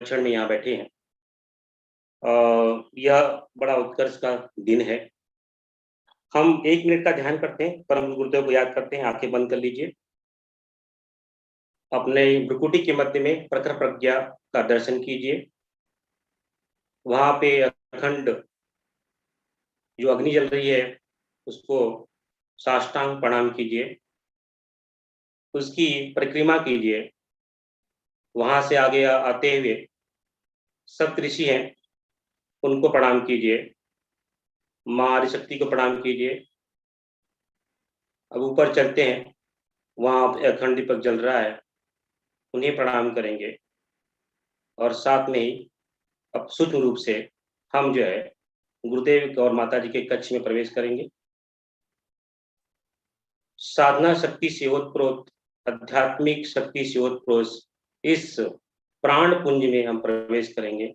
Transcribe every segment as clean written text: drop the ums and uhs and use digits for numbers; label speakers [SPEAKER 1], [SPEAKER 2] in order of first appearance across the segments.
[SPEAKER 1] प्रवचन में यहाँ बैठे हैं। यह बड़ा उत्कर्ष का दिन है। हम 1 मिनट का ध्यान करते हैं, परम गुरुदेव को याद करते हैं। आंखें बंद कर लीजिए। अपने भ्रुकुटी के मध्य में प्रखर प्रज्ञा का दर्शन कीजिए। वहां पे अखंड जो अग्नि जल रही है उसको साष्टांग प्रणाम कीजिए, उसकी परिक्रमा कीजिए। वहां से आगे आते हुए सप्त ऋषि हैं, उनको प्रणाम कीजिए। माँ आदिशक्ति को प्रणाम कीजिए। अब ऊपर चलते हैं, वहां अखंड दीपक जल रहा है, उन्हें प्रणाम करेंगे। और साथ में ही अब सूक्ष्म रूप से हम जो है गुरुदेव और माता जी के कक्ष में प्रवेश करेंगे। साधना शक्ति से ओतप्रोत, आध्यात्मिक शक्ति से ओतप्रोत इस प्राण पुंज में हम प्रवेश करेंगे।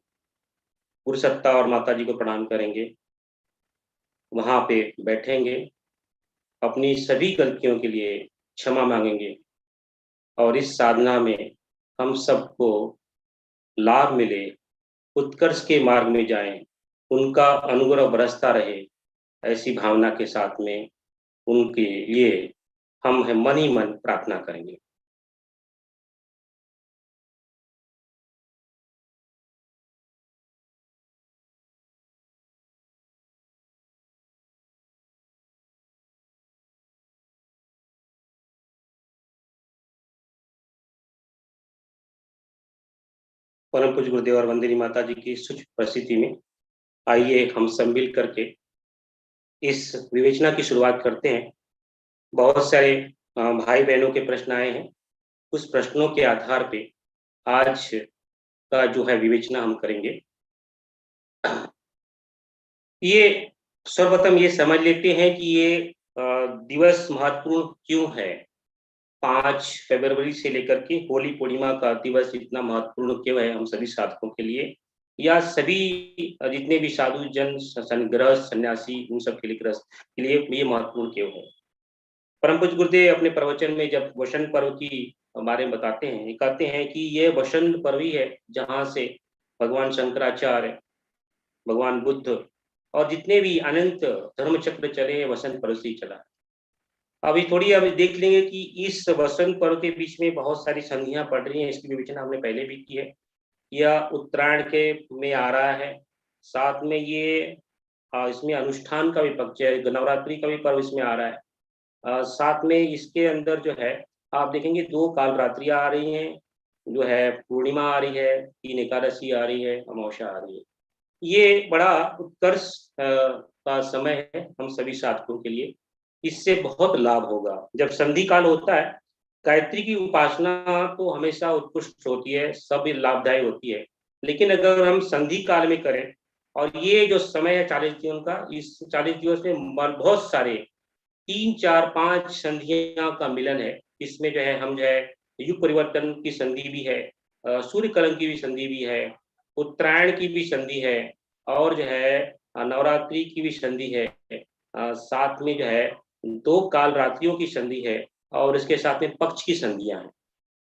[SPEAKER 1] गुरु सत्ता और माता जी को प्रणाम करेंगे। वहां पे बैठेंगे, अपनी सभी गलतियों के लिए क्षमा मांगेंगे और इस साधना में हम सबको लाभ मिले, उत्कर्ष के मार्ग में जाएं, उनका अनुग्रह बरसता रहे, ऐसी भावना के साथ में उनके लिए हम मन ही मन प्रार्थना करेंगे। परम पूज्य गुरुदेव और वंदनी माता जी की सूक्ष्म परिस्थिति में आइए हम सब मिल करके इस विवेचना की शुरुआत करते हैं। बहुत सारे भाई बहनों के प्रश्न आए हैं। उस प्रश्नों के आधार पे आज का जो है विवेचना हम करेंगे। ये सर्वप्रथम ये समझ लेते हैं कि ये दिवस महत्वपूर्ण क्यों है। 5 फरवरी से लेकर के होली पूर्णिमा का दिवस इतना महत्वपूर्ण क्यों है हम सभी साधकों के लिए, या सभी जितने भी साधु जन गृहस्थ सन्यासी उन सब के लिए ये महत्वपूर्ण क्यों है। परम पूज्य गुरुदेव अपने प्रवचन में जब वसंत पर्व की बारे में बताते हैं, ये कहते हैं कि ये वसंत पर्व ही है जहाँ से भगवान शंकराचार्य, भगवान बुद्ध और जितने भी अनंत धर्म चक्र चले वसंत पर्व से ही चला। अभी देख लेंगे कि इस वसंत पर्व के बीच में बहुत सारी संधियां पड़ रही हैं। इसकी विवेचना हमने पहले भी की है। यह उत्तरायण के में आ रहा है, साथ में ये इसमें अनुष्ठान का भी पक्ष है, नवरात्रि का भी पर्व इसमें आ रहा है। साथ में इसके अंदर जो है आप देखेंगे 2 काल रात्रियां आ रही हैं, जो है पूर्णिमा आ रही है, 3 एकादशी आ रही है, अमावस्या आ रही है। ये बड़ा उत्कर्ष का समय है हम सभी साधकों के लिए। इससे बहुत लाभ होगा। जब संधि काल होता है, गायत्री की उपासना तो हमेशा उत्कृष्ट होती है, सब लाभदायी होती है। लेकिन अगर हम संधि काल में करें और ये जो समय है 40 दिनों का, इस 40 दिवस में बहुत सारे 3, 4, 5 संधियों का मिलन है। इसमें जो है हम जो है युग परिवर्तन की संधि भी है, सूर्य कलंक की भी संधि भी है, उत्तरायण की भी संधि है, और जो है नवरात्रि की भी संधि है। साथ में जो है 2 काल रात्रियों की संधि है और इसके साथ में पक्ष की संधियां हैं।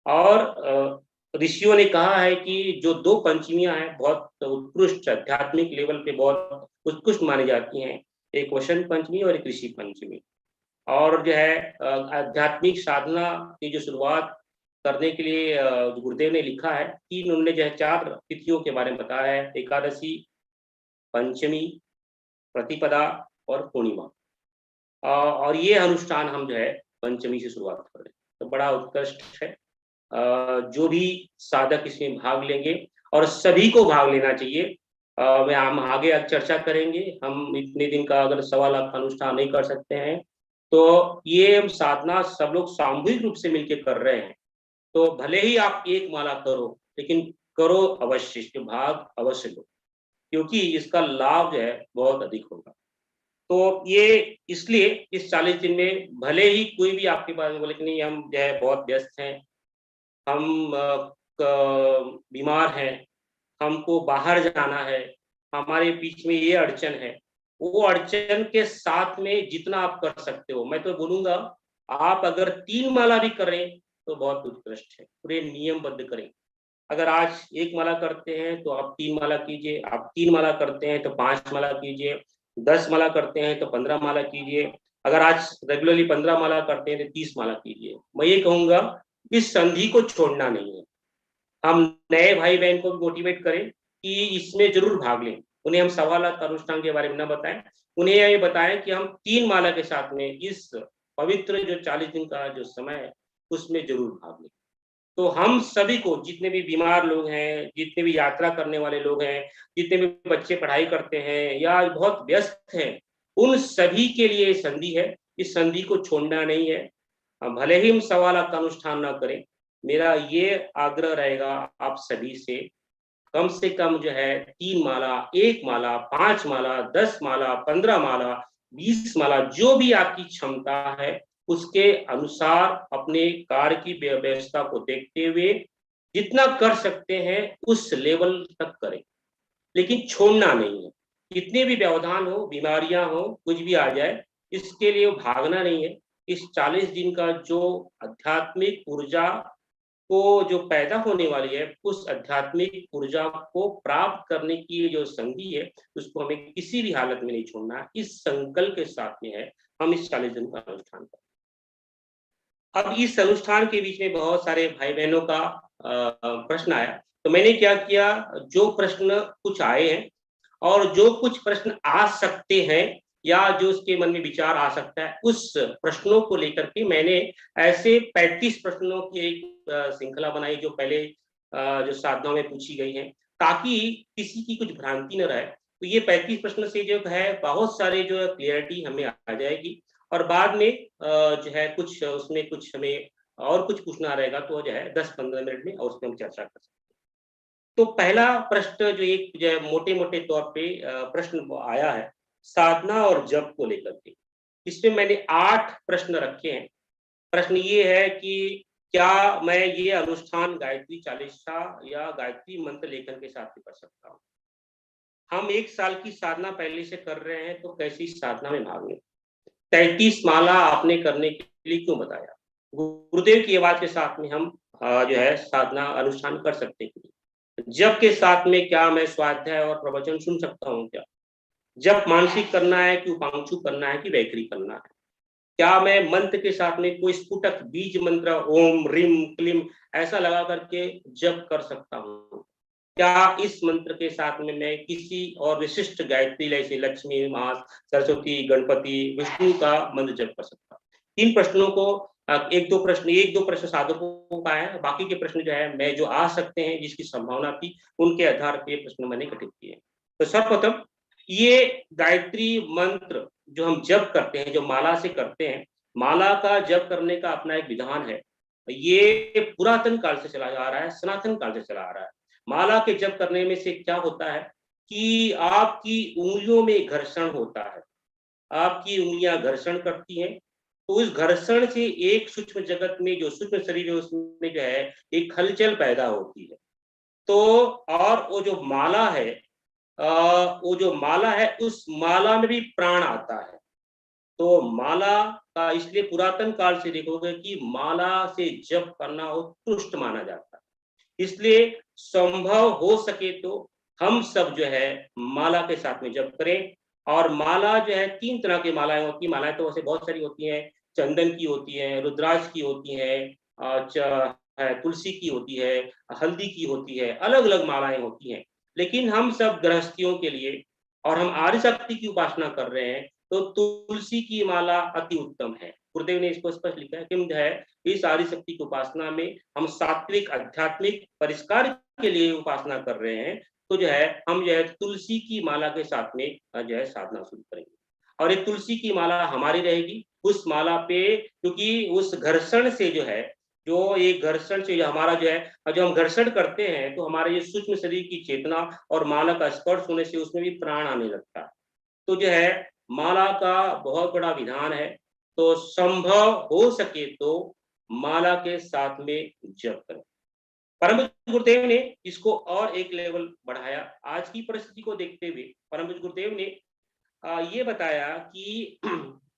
[SPEAKER 1] और ऋषियों ने कहा है कि जो 2 पंचमियां हैं बहुत उत्कृष्ट आध्यात्मिक लेवल पे बहुत उत्कृष्ट मानी जाती हैं, एक वसंत पंचमी और एक ऋषि पंचमी। और जो है आध्यात्मिक साधना की जो शुरुआत करने के लिए गुरुदेव ने लिखा है कि उन्होंने जो है 4 तिथियों के बारे में बताया है, एकादशी, पंचमी, प्रतिपदा और पूर्णिमा। और ये अनुष्ठान हम जो है पंचमी से शुरुआत कर रहे हैं, तो बड़ा उत्कृष्ट है। जो भी साधक इसमें भाग लेंगे, और सभी को भाग लेना चाहिए। मैं हम आगे चर्चा करेंगे। हम इतने दिन का अगर 1.25 लाख अनुष्ठान नहीं कर सकते हैं, तो ये हम साधना सब लोग सामूहिक रूप से मिलकर कर रहे हैं। तो भले ही आप 1 माला करो, लेकिन करो अवश्य, इसके भाग अवश्य लो, क्योंकि इसका लाभ जो है बहुत अधिक होगा। तो ये इसलिए इस 40 दिन में भले ही कोई भी आपके पास बोले कि नहीं हम जो है बहुत व्यस्त हैं, हम बीमार हैं, हमको बाहर जाना है, हमारे बीच में ये अड़चन है, वो अड़चन के साथ में जितना आप कर सकते हो, मैं तो बोलूंगा आप अगर 3 माला भी करें तो बहुत उत्कृष्ट है। पूरे नियमबद्ध करें। अगर आज 1 माला करते हैं तो आप 3 माला कीजिए, आप 3 माला करते हैं तो 5 माला कीजिए, 10 माला करते हैं तो 15 माला कीजिए, अगर आज रेगुलरली 15 माला करते हैं तो 30 माला कीजिए। मैं ये कहूँगा इस संधि को छोड़ना नहीं है। हम नए भाई-बहन को भी मोटिवेट करें कि इसमें ज़रूर भाग लें। उन्हें हम सवा लाख अनुष्ठान के बारे में ना बताएँ, उन्हें ये बताएँ कि हम 3 माला के साथ में इस पवित्र जो 40 दिन का जो समय है, उसमें ज़रूर भाग लें। तो हम सभी को, जितने भी बीमार लोग हैं, जितने भी यात्रा करने वाले लोग हैं, जितने भी बच्चे पढ़ाई करते हैं या बहुत व्यस्त हैं, उन सभी के लिए ये संधि है। इस संधि को छोड़ना नहीं है। भले ही हम सवा लाख का अनुष्ठान ना करें, मेरा ये आग्रह रहेगा आप सभी से कम जो है 3 माला, 1 माला, 5 माला, 10 माला, 15 माला, 20 माला, जो भी आपकी क्षमता है, उसके अनुसार अपने कार्य की व्यवस्था को देखते हुए जितना कर सकते हैं उस लेवल तक करें, लेकिन छोड़ना नहीं है। कितने भी व्यवधान हो, बीमारियां हो, कुछ भी आ जाए, इसके लिए भागना नहीं है। इस 40 दिन का जो आध्यात्मिक ऊर्जा को जो पैदा होने वाली है, उस आध्यात्मिक ऊर्जा को प्राप्त करने की ये जो संधि है, उसको हमें किसी भी हालत में नहीं छोड़ना है। इस संकल्प के साथ में है, हम इस 40 दिन का अनुष्ठान करें। अब इस अनुष्ठान के बीच में बहुत सारे भाई-बहनों का प्रश्न आया, तो मैंने क्या किया, जो प्रश्न कुछ आए हैं और जो कुछ प्रश्न आ सकते हैं या जो उसके मन में विचार आ सकता है, उस प्रश्नों को लेकर के मैंने ऐसे 35 प्रश्नों की एक श्रृंखला बनाई जो पहले जो साधनाओं में पूछी गई हैं, ताकि किसी की कुछ भ्रांति न रहे। तो ये 35 प्रश्न से जो है बहुत सारे जो है क्लैरिटी हमें आ जाएगी और बाद में जो है कुछ उसमें कुछ हमें और कुछ पूछना रहेगा तो जो है 10-15 मिनट में और उसमें हम चर्चा कर सकते हैं। तो पहला प्रश्न जो एक जो है मोटे-मोटे तौर पे प्रश्न वो आया है, साधना और जप को लेकर के। इसमें मैंने 8 प्रश्न रखे हैं। प्रश्न ये है कि क्या मैं ये अनुष्ठान गायत्री चालीसा या गायत्री मंत्र लेखन के साथ भी कर सकता हूँ? हम 1 साल की साधना पहले से कर रहे हैं, तो कैसे इस साधना में भाग लें? 33 माला आपने करने के लिए क्यों बताया? गुरुदेव की आवाज़ के साथ में हम जो है साधना अनुष्ठान कर सकते हैं। जप के साथ में क्या मैं स्वाध्याय और प्रवचन सुन सकता हूँ क्या? जप मानसिक करना है कि उपांशु करना है कि वैखरी करना है? क्या मैं मंत्र के साथ में कोई स्फुटक बीज मंत्र ओम ह्रीम क्लीम ऐसा लगा करके जप कर सकता हूँ? क्या इस मंत्र के साथ में मैं किसी और विशिष्ट गायत्री जैसे लक्ष्मी, माँ, सरस्वती, गणपति, विष्णु का मंत्र जप कर सकता हूँ? 3 प्रश्नों को 1-2 प्रश्न साधकों का है, बाकी के प्रश्न जो है मैं जो आ सकते हैं जिसकी संभावना थी, उनके आधार पे प्रश्न मैंने गठित किए। तो सर्वप्रथम ये गायत्री मंत्र जो हम जप करते हैं, जो माला से करते हैं, माला का जप करने का अपना एक विधान है। ये पुरातन काल से चला आ रहा है, सनातन काल से चला आ रहा है। माला के जप करने में से क्या होता है कि आपकी उँगलियों में घर्षण होता है। आपकी उँगलियाँ घर्षण करती हैं, तो उस घर्षण से एक सूक्ष्म जगत में जो सूक्ष्म शरीर है उसमें जो है एक हलचल पैदा होती है। तो और वो जो माला है वो जो माला है उस माला में भी प्राण आता है। तो माला का इसलिए पुरातन काल से देखोगे कि माला से जप करना उत्कृष्ट माना जाता है। इसलिए संभव हो सके तो हम सब जो है माला के साथ में जप करें और माला जो है 3 तरह की मालाएँ होती हैं। मालाएँ तो वैसे बहुत सारी होती हैं, चंदन की होती है, रुद्राक्ष की होती है, तुलसी की होती है, हल्दी की होती है, अलग-अलग मालाएँ होती हैं। लेकिन हम सब गृहस्थियों के लिए और हम आदि शक्ति की उपासना कर रहे हैं, तो तुलसी की माला अति उत्तम है। गुरुदेव ने इसको स्पष्ट लिखा है कि जो है इस आदि शक्ति की उपासना में हम सात्विक आध्यात्मिक परिष्कार के लिए उपासना कर रहे हैं, तो जो है हम जो है तुलसी की माला के साथ में जो है साधना शुरू करेंगे। और ये तुलसी की माला हमारी रहेगी, उस माला पे क्योंकि उस घर्षण से जो है, जो ये घर्षण से हमारा जो है जो हम घर्षण करते हैं, तो हमारे ये सूक्ष्म शरीर की चेतना और माला का स्पर्श होने से उसमें भी प्राण आने लगता है। तो जो है माला का बहुत बड़ा विधान है, तो संभव हो सके तो माला के साथ में जप करें। परम पूज्य गुरुदेव ने इसको और एक लेवल बढ़ाया। आज की परिस्थिति को देखते हुए परम पूज्य गुरुदेव ने ये बताया कि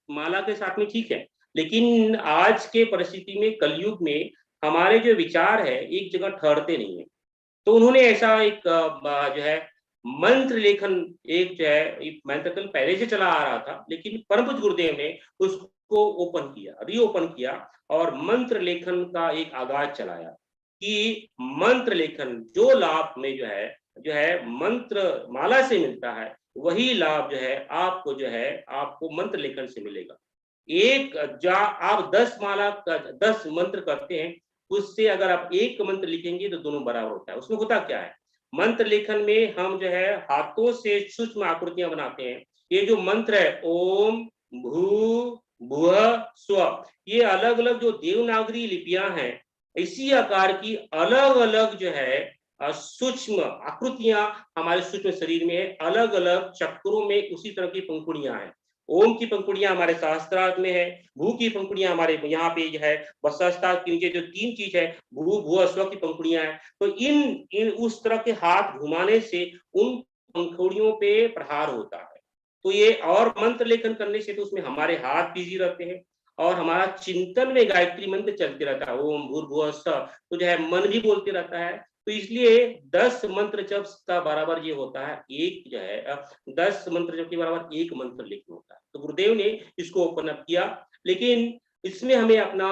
[SPEAKER 1] माला के साथ में ठीक है, लेकिन आज के परिस्थिति में कलयुग में हमारे जो विचार है एक जगह ठहरते नहीं है। तो उन्होंने ऐसा एक जो है मंत्र लेखन, एक जो है एक मंत्र पहले से चला आ रहा था, लेकिन परम पूज्य गुरुदेव ने उसको ओपन किया, रीओपन किया और मंत्र लेखन का एक आगाज चलाया कि मंत्र लेखन जो लाभ में जो है मंत्र माला से मिलता है, वही लाभ जो है आपको आपको मंत्र लेखन से मिलेगा। एक जा आप 10 माला 10 मंत्र करते हैं, उससे अगर आप एक मंत्र लिखेंगे तो दोनों बराबर होता है। उसमें होता क्या है, मंत्र लेखन में हम जो है हाथों से सूक्ष्म आकृतियां बनाते हैं। ये जो मंत्र है ओम भू भुव स्व, ये अलग अलग जो देवनागरी लिपियां हैं, इसी आकार की अलग अलग जो है सूक्ष्म आकृतियां हमारे सूक्ष्म शरीर में है। अलग अलग चक्रों में उसी तरह की पंखुड़ियां हैं। ओम की पंखुड़ियां हमारे सहस्त्रार्थ में है, भू की पंखुड़ियां हमारे यहाँ पे जो है वस्त्रार्थ के नीचे जो 3 चीज है, भू भुव स्व की पंखुड़ियां हैं। तो इन इन उस तरह के हाथ घुमाने से उन पंखुड़ियों पे प्रहार होता है। तो ये और मंत्र लेखन करने से तो उसमें हमारे हाथ बिजी रहते हैं और हमारा चिंतन में गायत्री मंत्र चलते रहता है, ओम भूर्भुवः स्वः, तो जो है मन भी बोलते रहता है। तो इसलिए 10 मंत्र जप का बराबर ये होता है, एक जो है 10 मंत्र जप के बराबर एक मंत्र लिखना होता है। तो गुरुदेव ने इसको ओपन अप किया, लेकिन इसमें हमें अपना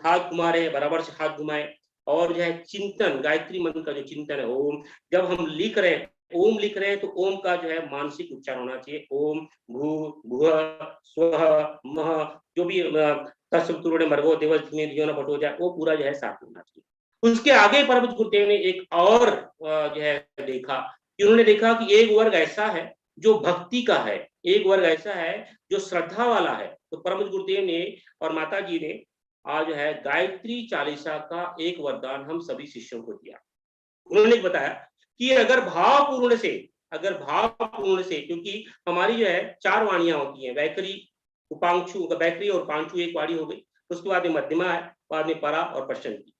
[SPEAKER 1] हाथ घुमा रहे हैं, बराबर से हाथ घुमाए और जो है चिंतन, गायत्री मंत्र का जो चिंतन है ओम, जब हम लिख रहे हैं ओम लिख रहे हैं तो ओम का जो है मानसिक उच्चारण होना चाहिए। ओम भू भुव स्वः मह, जो भी तत्सवितुर्वरेण्यं भर्गो देवस्य धीमहि धियो न प्रचोदयात्, वो पूरा जो है साथ होना चाहिए। उसके आगे परम गुरुदेव ने एक और जो है देखा कि उन्होंने देखा कि एक वर्ग ऐसा है जो भक्ति का है, एक वर्ग ऐसा है जो श्रद्धा वाला है। तो परम गुरुदेव ने और माता जी ने आज है गायत्री चालीसा का एक वरदान हम सभी शिष्यों को दिया। उन्होंने बताया कि अगर भावपूर्ण से, क्योंकि हमारी जो है 4 वाणियां होती हैं, वैखरी उपांशु, वैखरी और पांचु एक वाणी हो गई, उसके बाद में मध्यमा है, बाद में परा और पश्चंती।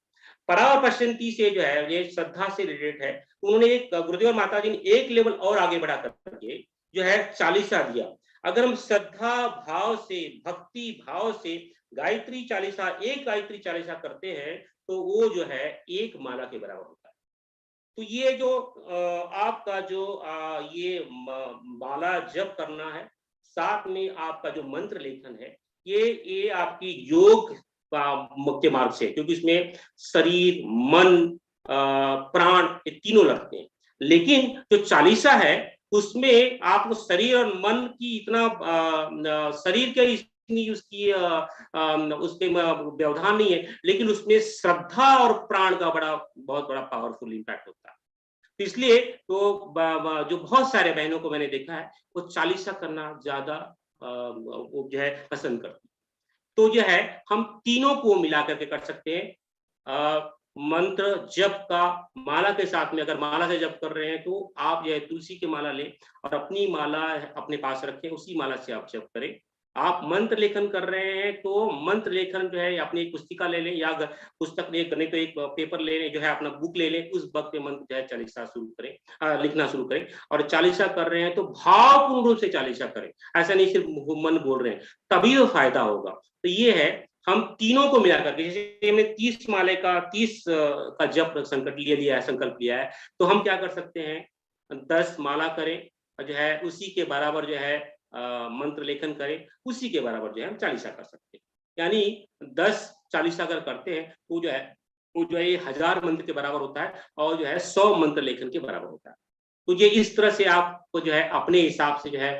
[SPEAKER 1] परा और पश्चंती से जो है ये श्रद्धा से रिलेटेड है। उन्होंने एक गुरुदेव और माता जी ने एक लेवल और आगे बढ़ा करके जो है चालीसा दिया। अगर हम श्रद्धा भाव से, भक्ति भाव से गायत्री चालीसा, एक गायत्री चालीसा करते हैं तो वो जो है एक माला के बराबर होता है। तो ये जो आपका जो ये माला जप करना है, साथ में आपका जो मंत्र लेखन है, ये आपकी योग का मुख्य मार्ग से, क्योंकि इसमें शरीर, मन, प्राण ये तीनों लगते हैं। लेकिन जो चालीसा है उसमें आपको शरीर और मन की इतना शरीर के इतनी उसकी उसके व्यवधान नहीं है, लेकिन उसमें श्रद्धा और प्राण का बहुत बड़ा पावरफुल इम्पैक्ट होता है। तो इसलिए तो जो बहुत सारे बहनों को मैंने देखा है, वो चालीसा करना ज्यादा वो जो है पसंद करती। तो जो है हम तीनों को मिला करके कर सकते हैं। मंत्र जप का माला के साथ में, अगर माला से जप कर रहे हैं तो आप जो है तुलसी की माला लें और अपनी माला अपने पास रखें, उसी माला से आप जप करें। आप मंत्र लेखन कर रहे हैं तो मंत्र लेखन जो है अपनी एक पुस्तिका ले लें या पुस्तक नहीं तो एक पेपर ले लें, जो है अपना बुक ले लें, उस वक्त में मंत्र जो है चालीसा शुरू करें, लिखना शुरू करें। और चालीसा कर रहे हैं तो भावपूर्ण रूप से चालीसा करें, ऐसा नहीं सिर्फ मन बोल रहे हैं, तभी वो फायदा होगा। तो ये है, हम तीनों को मिला करके, जैसे हमने 30 माले का 30 का जप संकल्प लिया है, तो हम क्या कर सकते हैं, 10 माला करें और जो है उसी के बराबर जो है मंत्र लेखन करें, उसी के बराबर जो है हम चालीसा कर सकते हैं। यानी 10 चालीसा अगर करते हैं तो जो है वो जो है 1000 मंत्र के बराबर होता है और जो है 100 मंत्र लेखन के बराबर होता है। तो ये इस तरह से आपको जो है अपने हिसाब से जो है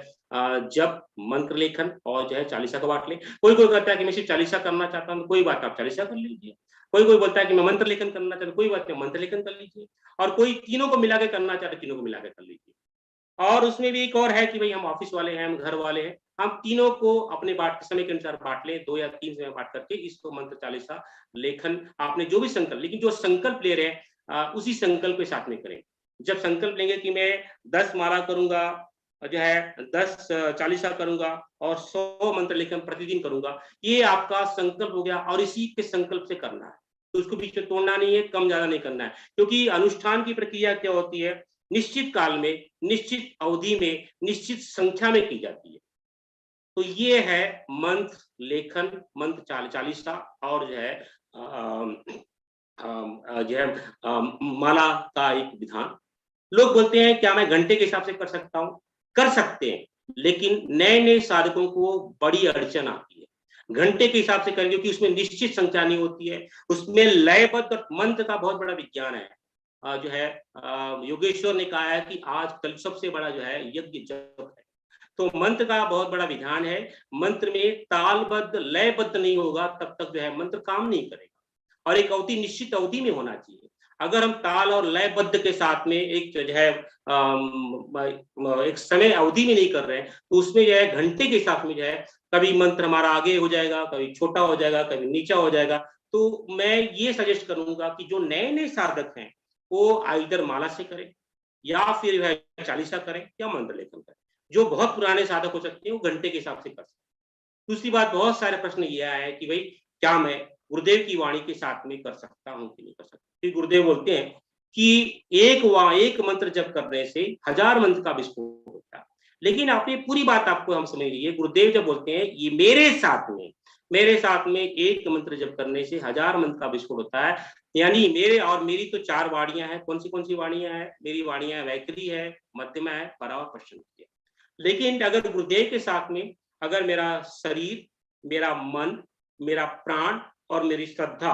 [SPEAKER 1] जप, मंत्र लेखन और जो है चालीसा को बांट ले। कोई कहता है कि मैं सिर्फ चालीसा करना चाहता हूँ, कोई बात, आप चालीसा कर लीजिए। कोई बोलता है कि मैं मंत्र लेखन करना चाहता हूँ, कोई बात नहीं, मंत्र लेखन कर लीजिए। और कोई तीनों को मिला के करना चाहते, तीनों को मिला के कर लीजिए। और उसमें भी एक और है कि भाई हम ऑफिस वाले हैं, हम घर वाले हैं, हम तीनों को अपने बांट समय के अनुसार बांट ले, 2 या 3 समय बांट करके इसको मंत्र चालीसा लेखन, आपने जो भी संकल्प, लेकिन जो संकल्प ले रहे हैं उसी संकल्प के साथ में करें। जब संकल्प लेंगे कि मैं 10 माला करूंगा, जो है 10 चालीसा करूंगा और 100 मंत्र लेखन प्रतिदिन करूंगा, ये आपका संकल्प हो गया और इसी के संकल्प से करना है। तो उसको बीच में तोड़ना नहीं है, कम ज्यादा नहीं करना है, क्योंकि अनुष्ठान की प्रक्रिया क्या होती है, निश्चित काल में, निश्चित अवधि में, निश्चित संख्या में की जाती है। तो ये है मंत्र लेखन, मंत्र चालीसा और जो है जो है माला का एक विधान। लोग बोलते हैं क्या मैं घंटे के हिसाब से कर सकता हूँ? कर सकते हैं, लेकिन नए-नए साधकों को बड़ी अड़चन आती है। घंटे के हिसाब से करें क्योंकि उसमें निश्चित संख्या नहीं होती है, उसमें लयबद्ध और मंत्र का बहुत बड़ा विज्ञान है। जो है योगेश्वर ने कहा है कि आज कल सबसे बड़ा जो है यज्ञ जप है। तो मंत्र का बहुत बड़ा विधान है। मंत्र में तालबद्ध, लयबद्ध नहीं होगा तब तक जो है मंत्र काम नहीं करेगा, और एक अवधि निश्चित अवधि में होना चाहिए। अगर हम ताल और लयबद्ध के साथ में एक जो है एक समय अवधि में नहीं कर रहे हैं, तो उसमें जो है घंटे के हिसाब में जो है कभी मंत्र हमारा आगे हो जाएगा, कभी छोटा हो जाएगा, कभी नीचा हो जाएगा। तो मैं ये सजेस्ट करूंगा कि जो नए-नए साधक हैं, वो आइदर माला से करें या फिर वह चालीसा करें या मंत्र लेखन करें। जो बहुत पुराने साधक हो सकते हैं, वो घंटे के हिसाब से कर सकते हैं। दूसरी बात, बहुत सारे प्रश्न ये आए हैं कि भाई क्या मैं गुरुदेव की वाणी के साथ में कर सकता हूँ कि नहीं कर सकता? फिर गुरुदेव बोलते हैं कि एक मंत्र जप करने से 1000 मंत्र का विस्फोट होता है। लेकिन आप ये पूरी बात आपको हम समझ लीजिए, गुरुदेव जब बोलते हैं ये मेरे साथ में एक मंत्र जप करने से 1000 मंत्र का विस्फोट होता है। यानी मेरे और मेरी तो 4 वाणियां हैं। कौन सी वाणियां हैं? मेरी वाणियां वैखरी है, मध्यमा है, परा और पश्चिम है। लेकिन अगर गुरुदेव के साथ में अगर मेरा शरीर, मेरा मन, मेरा प्राण और मेरी श्रद्धा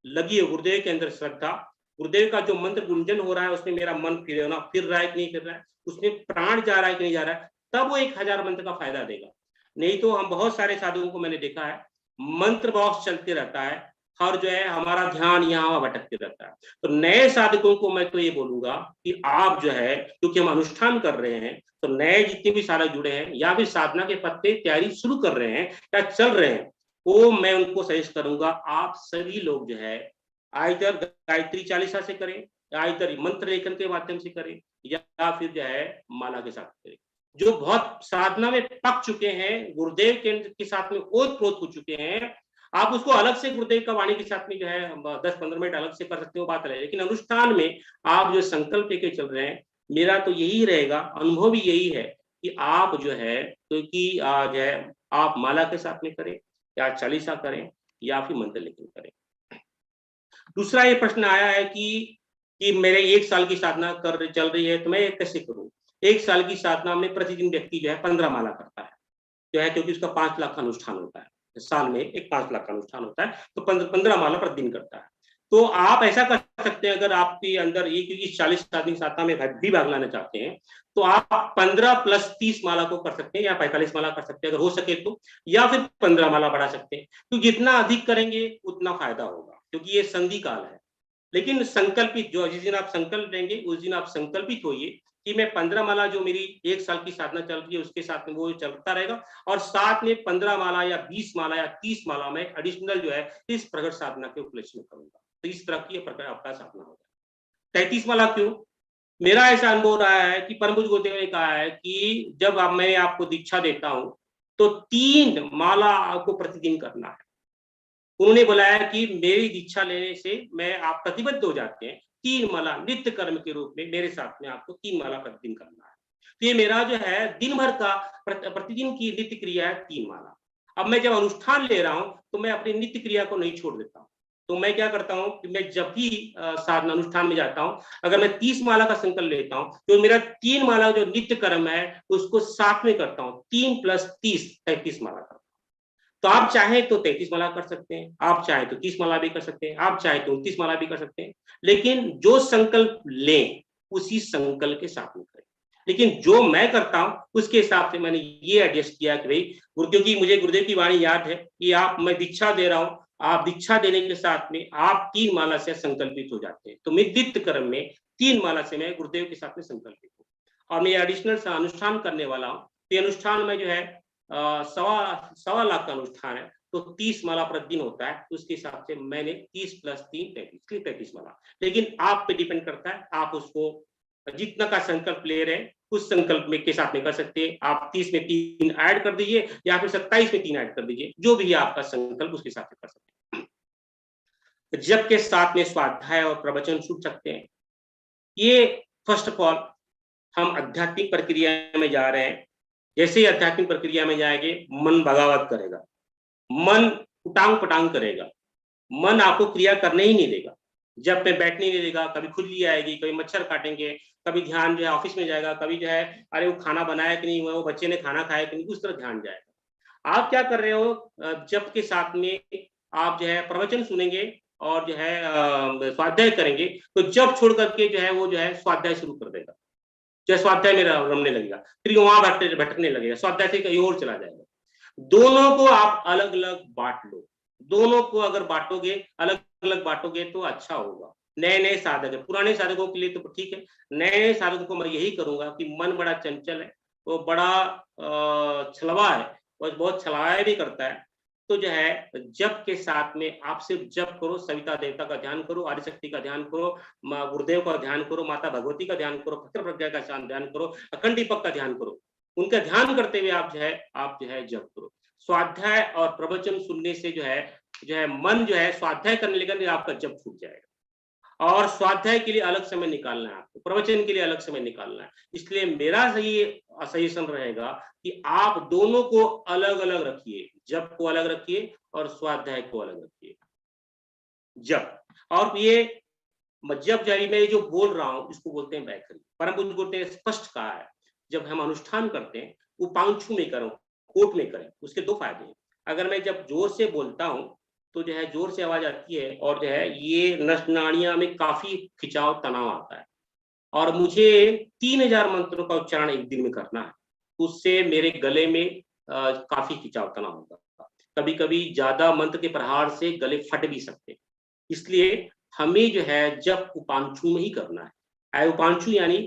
[SPEAKER 1] लगी है, गुरुदेव के अंदर श्रद्धा, गुरुदेव का जो मंत्र गुंजन हो रहा है उसमें मेरा मन फिर रहा है कि नहीं फिर रहा है, उसमें प्राण जा रहा है कि नहीं जा रहा है, तब वो 1000 मंत्र का फायदा देगा। नहीं तो हम बहुत सारे साधुओं को मैंने देखा है, मंत्र बॉक्स चलते रहता है और जो है हमारा ध्यान यहाँ भटकते रहता है। तो नए साधकों को मैं तो ये बोलूंगा कि आप जो है, क्योंकि हम अनुष्ठान कर रहे हैं, तो नए जितने भी साधक जुड़े हैं या फिर साधना के पद पे तैयारी शुरू कर रहे हैं या चल रहे हैं, वो मैं उनको सजेस्ट करूंगा आप सभी लोग जो है आइदर गायत्री चालीसा से करें या आइदर मंत्र लेखन के माध्यम से करें या फिर जो है माला के साथ करें। जो बहुत साधना में पक चुके हैं, गुरुदेव के साथ में ओत-प्रोत हो चुके हैं, आप उसको अलग से गुरुदेव का वाणी के साथ में जो है 10-15 मिनट अलग से कर सकते हो, बात है। लेकिन अनुष्ठान में आप जो संकल्प लेके चल रहे हैं, मेरा तो यही रहेगा, अनुभव भी यही है कि आप जो है क्योंकि जो है आप माला के साथ में करें या चालीसा करें या फिर मंत्र लेखन करें। दूसरा ये प्रश्न आया है कि मेरे 1 साल की साधना चल रही है, तो मैं कैसे करूं? 1 साल की साधना में प्रतिदिन व्यक्ति जो है 15 माला करता है, जो है क्योंकि उसका 5 लाख का अनुष्ठान होता है। साल में एक 5 लाख का अनुष्ठान होता है, तो 15 माला प्रतिदिन करता है। तो आप ऐसा कर सकते हैं, अगर आपके अंदर ये क्योंकि 40 आदमी साधना में भी भाग लेना चाहते हैं, तो आप 15 प्लस 30 माला को कर सकते हैं या 45 माला कर सकते हैं अगर हो सके तो, या फिर 15 माला बढ़ा सकते हैं। तो जितना अधिक करेंगे उतना फायदा होगा, क्योंकि ये संधि काल है। लेकिन संकल्पित, जो जिस दिन आप संकल्प लेंगे उस दिन आप संकल्पित होइए कि मैं 15 माला जो मेरी 1 साल की साधना चल रही है उसके साथ में वो चलता रहेगा, और साथ में 15 माला या 20 माला या 30 माला में एडिशनल जो है इस प्रगट साधना के उपलक्ष्य में करूंगा। तो इस तरह की प्रकार आपका साधना होगा। 33 माला क्यों? मेरा ऐसा अनुभव रहा है कि परम पूज्य गुरुदेव ने कहा है कि जब मैं आपको दीक्षा देता हूं तो 3 माला आपको प्रतिदिन करना है। उन्होंने बुलाया कि मेरी दीक्षा लेने से मैं आप प्रतिबद्ध हो जाते हैं, 3 माला नित्य कर्म के रूप में मेरे साथ में आपको 3 माला प्रतिदिन करना है। तो ये मेरा जो है दिन भर का प्रतिदिन की नित्य क्रिया है 3 माला। अब मैं जब अनुष्ठान ले रहा हूं तो मैं अपनी नित्य क्रिया को नहीं छोड़ देता हूं। तो मैं क्या करता हूं कि मैं जब भी साधना अनुष्ठान में जाता हूं, अगर मैं 30 माला का संकल्प लेता हूं तो मेरा 3 माला जो नित्य कर्म है उसको साथ में करता हूं। 3 + 30 33 माला का। तो आप चाहें तो 33 माला कर सकते हैं, आप चाहें तो 30 माला भी कर सकते हैं, आप चाहें तो 29 माला भी कर सकते हैं। लेकिन जो संकल्प लें उसी संकल्प के साथ में करें। लेकिन जो मैं करता हूं उसके हिसाब से मैंने ये एडजस्ट किया कि भाई क्योंकि मुझे गुरुदेव की वाणी याद है कि मैं दीक्षा दे रहा हूं, आप दीक्षा देने के साथ में आप 3 माला से संकल्पित हो जाते हैं। तो मैं नित्य कर्म में 3 माला से मैं गुरुदेव के साथ में संकल्पित हूँ, और मैं एडिशनल अनुष्ठान करने वाला हूँ। तो ये अनुष्ठान में जो है 1.25 लाख का अनुष्ठान है, तो 30 माला प्रतिदिन होता है। उसके हिसाब से मैंने 30 + 3 33 माला। लेकिन आप पे डिपेंड करता है, आप उसको जितना का संकल्प ले रहे हैं उस संकल्प में के साथ में कर सकते हैं। आप 30 में 3 ऐड कर दीजिए या फिर 27 में 3 ऐड कर दीजिए, जो भी आपका संकल्प उसके हिसाब से कर सकते हैं। जब के साथ में स्वाध्याय और प्रवचन छूट सकते हैं। ये फर्स्ट ऑफ ऑल हम आध्यात्मिक प्रक्रिया में जा रहे हैं। जैसे ही आध्यात्मिक प्रक्रिया में जाएंगे, मन बगावत करेगा, मन उटांग पटांग करेगा, मन आपको क्रिया करने ही नहीं देगा। जब पे बैठने नहीं देगा, कभी खुजली आएगी, कभी मच्छर काटेंगे, कभी ध्यान जो है ऑफिस में जाएगा, कभी जो है अरे वो खाना बनाया कि नहीं, वो बच्चे ने खाना खाया कि नहीं, उस तरह ध्यान जाएगा। आप क्या कर रहे हो, जब के साथ में आप जो है प्रवचन सुनेंगे और जो है स्वाध्याय करेंगे, तो जब छोड़ करके जो है वो जो है स्वाध्याय शुरू कर देगा, जो स्वाध्याय में रमने लगेगा, फिर वहां भटकने लगेगा, स्वाध्याय से कहीं और चला जाएगा। दोनों को आप अलग अलग बांट लो, दोनों को अगर बांटोगे, अलग अलग बांटोगे तो अच्छा होगा। नए नए साधक है, पुराने साधकों के लिए तो ठीक है, नए नए साधकों को मैं यही करूंगा कि मन बड़ा चंचल है, वो बड़ा छलवा है, और बहुत छलाया भी करता है, तो जो है जप के साथ में आप सिर्फ जप करो, सविता देवता का ध्यान करो, आदिशक्ति का ध्यान करो, गुरुदेव का ध्यान करो, माता भगवती का ध्यान करो, पत्र प्रज्ञा का ध्यान करो, अखंड दीपक का ध्यान करो। उनका ध्यान करते हुए आप जो है जप करो। स्वाध्याय और प्रवचन सुनने से जो है मन जो है स्वाध्याय करने लगेगा, आपका जप छूट जाएगा। और स्वाध्याय के लिए अलग समय निकालना है आपको, प्रवचन के लिए अलग समय निकालना है। इसलिए मेरा सजेशन रहेगा कि आप दोनों को अलग अलग रखिए, जप को अलग रखिए और स्वाध्याय को अलग रखिए। जप और ये जप जारी में जो बोल रहा हूं इसको बोलते हैं बैखरी। परम पूज्य बोलते हैं स्पष्ट कहा है, जब हम अनुष्ठान करते हैं उपांशु में करो, कोट में करें, उसके दो फायदे हैं। अगर मैं जब जोर से बोलता हूं तो जो है जोर से आवाज आती है, और जो है ये नस नाड़ियां में काफी खिंचाव तनाव आता है, और मुझे 3000 मंत्रों का उच्चारण एक दिन में करना है, उससे मेरे गले में काफी खिंचाव तनाव होगा। कभी कभी ज्यादा मंत्र के प्रहार से गले फट भी सकते हैं। इसलिए हमें जो है जब उपांशु में ही करना है। उपांशु यानी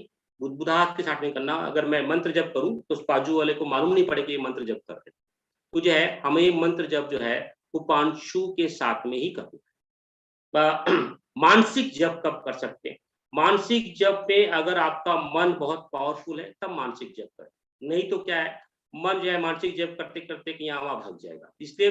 [SPEAKER 1] बुद्बुदाहट के साथ में करना। अगर मैं मंत्र जप करूं तो उस बाजू वाले को मालूम नहीं पड़े कि ये मंत्र जप कर रहे, तो जो है हमें मंत्र जप जो है उपांशु के साथ में ही करना। मानसिक जप कब कर सकते हैं? मानसिक जप में अगर आपका मन बहुत पावरफुल है तब मानसिक जप करें, नहीं तो क्या है, मन जो है मानसिक जप करते करते कि यहाँ वहां भाग जाएगा। इसलिए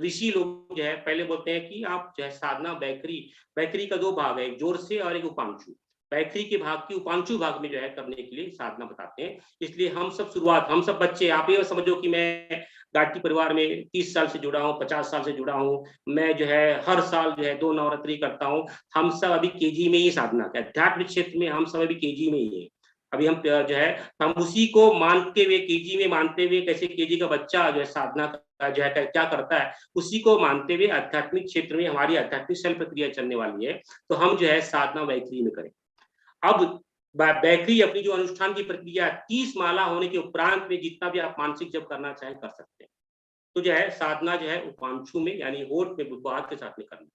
[SPEAKER 1] ऋषि लोग जो है पहले बोलते हैं कि आप जो है साधना बैखरी का दो भाग है, एक जोर से और एक उपांशु। बैखरी के भाग की उपांशु भाग में जो है करने के लिए साधना बताते हैं। इसलिए हम सब शुरुआत, हम सब बच्चे, आप ये समझो कि मैं गायत्री परिवार में 30 साल से जुड़ा हूँ, 50 साल से जुड़ा हूँ, मैं जो है हर साल जो है 2 नवरात्रि करता हूँ। हम सब अभी केजी में ही साधना का अध्यात्मिक क्षेत्र में हम सब अभी केजी में ही है। अभी हम जो है हम उसी को मानते हुए, केजी में मानते हुए, कैसे केजी का बच्चा जो है साधना का जो है क्या करता है, उसी को मानते हुए आध्यात्मिक क्षेत्र में हमारी आध्यात्मिक शैल प्रक्रिया चलने वाली है, तो हम जो है साधना बैखरी में करें। अब बैखरी अपनी जो अनुष्ठान की प्रक्रिया 30 माला होने के उपरांत में जितना भी आप मानसिक जप करना चाहें कर सकते हैं। तो जो है साधना जो है उपांशु में यानी होठ में बुद्बुदाहट के साथ में करना।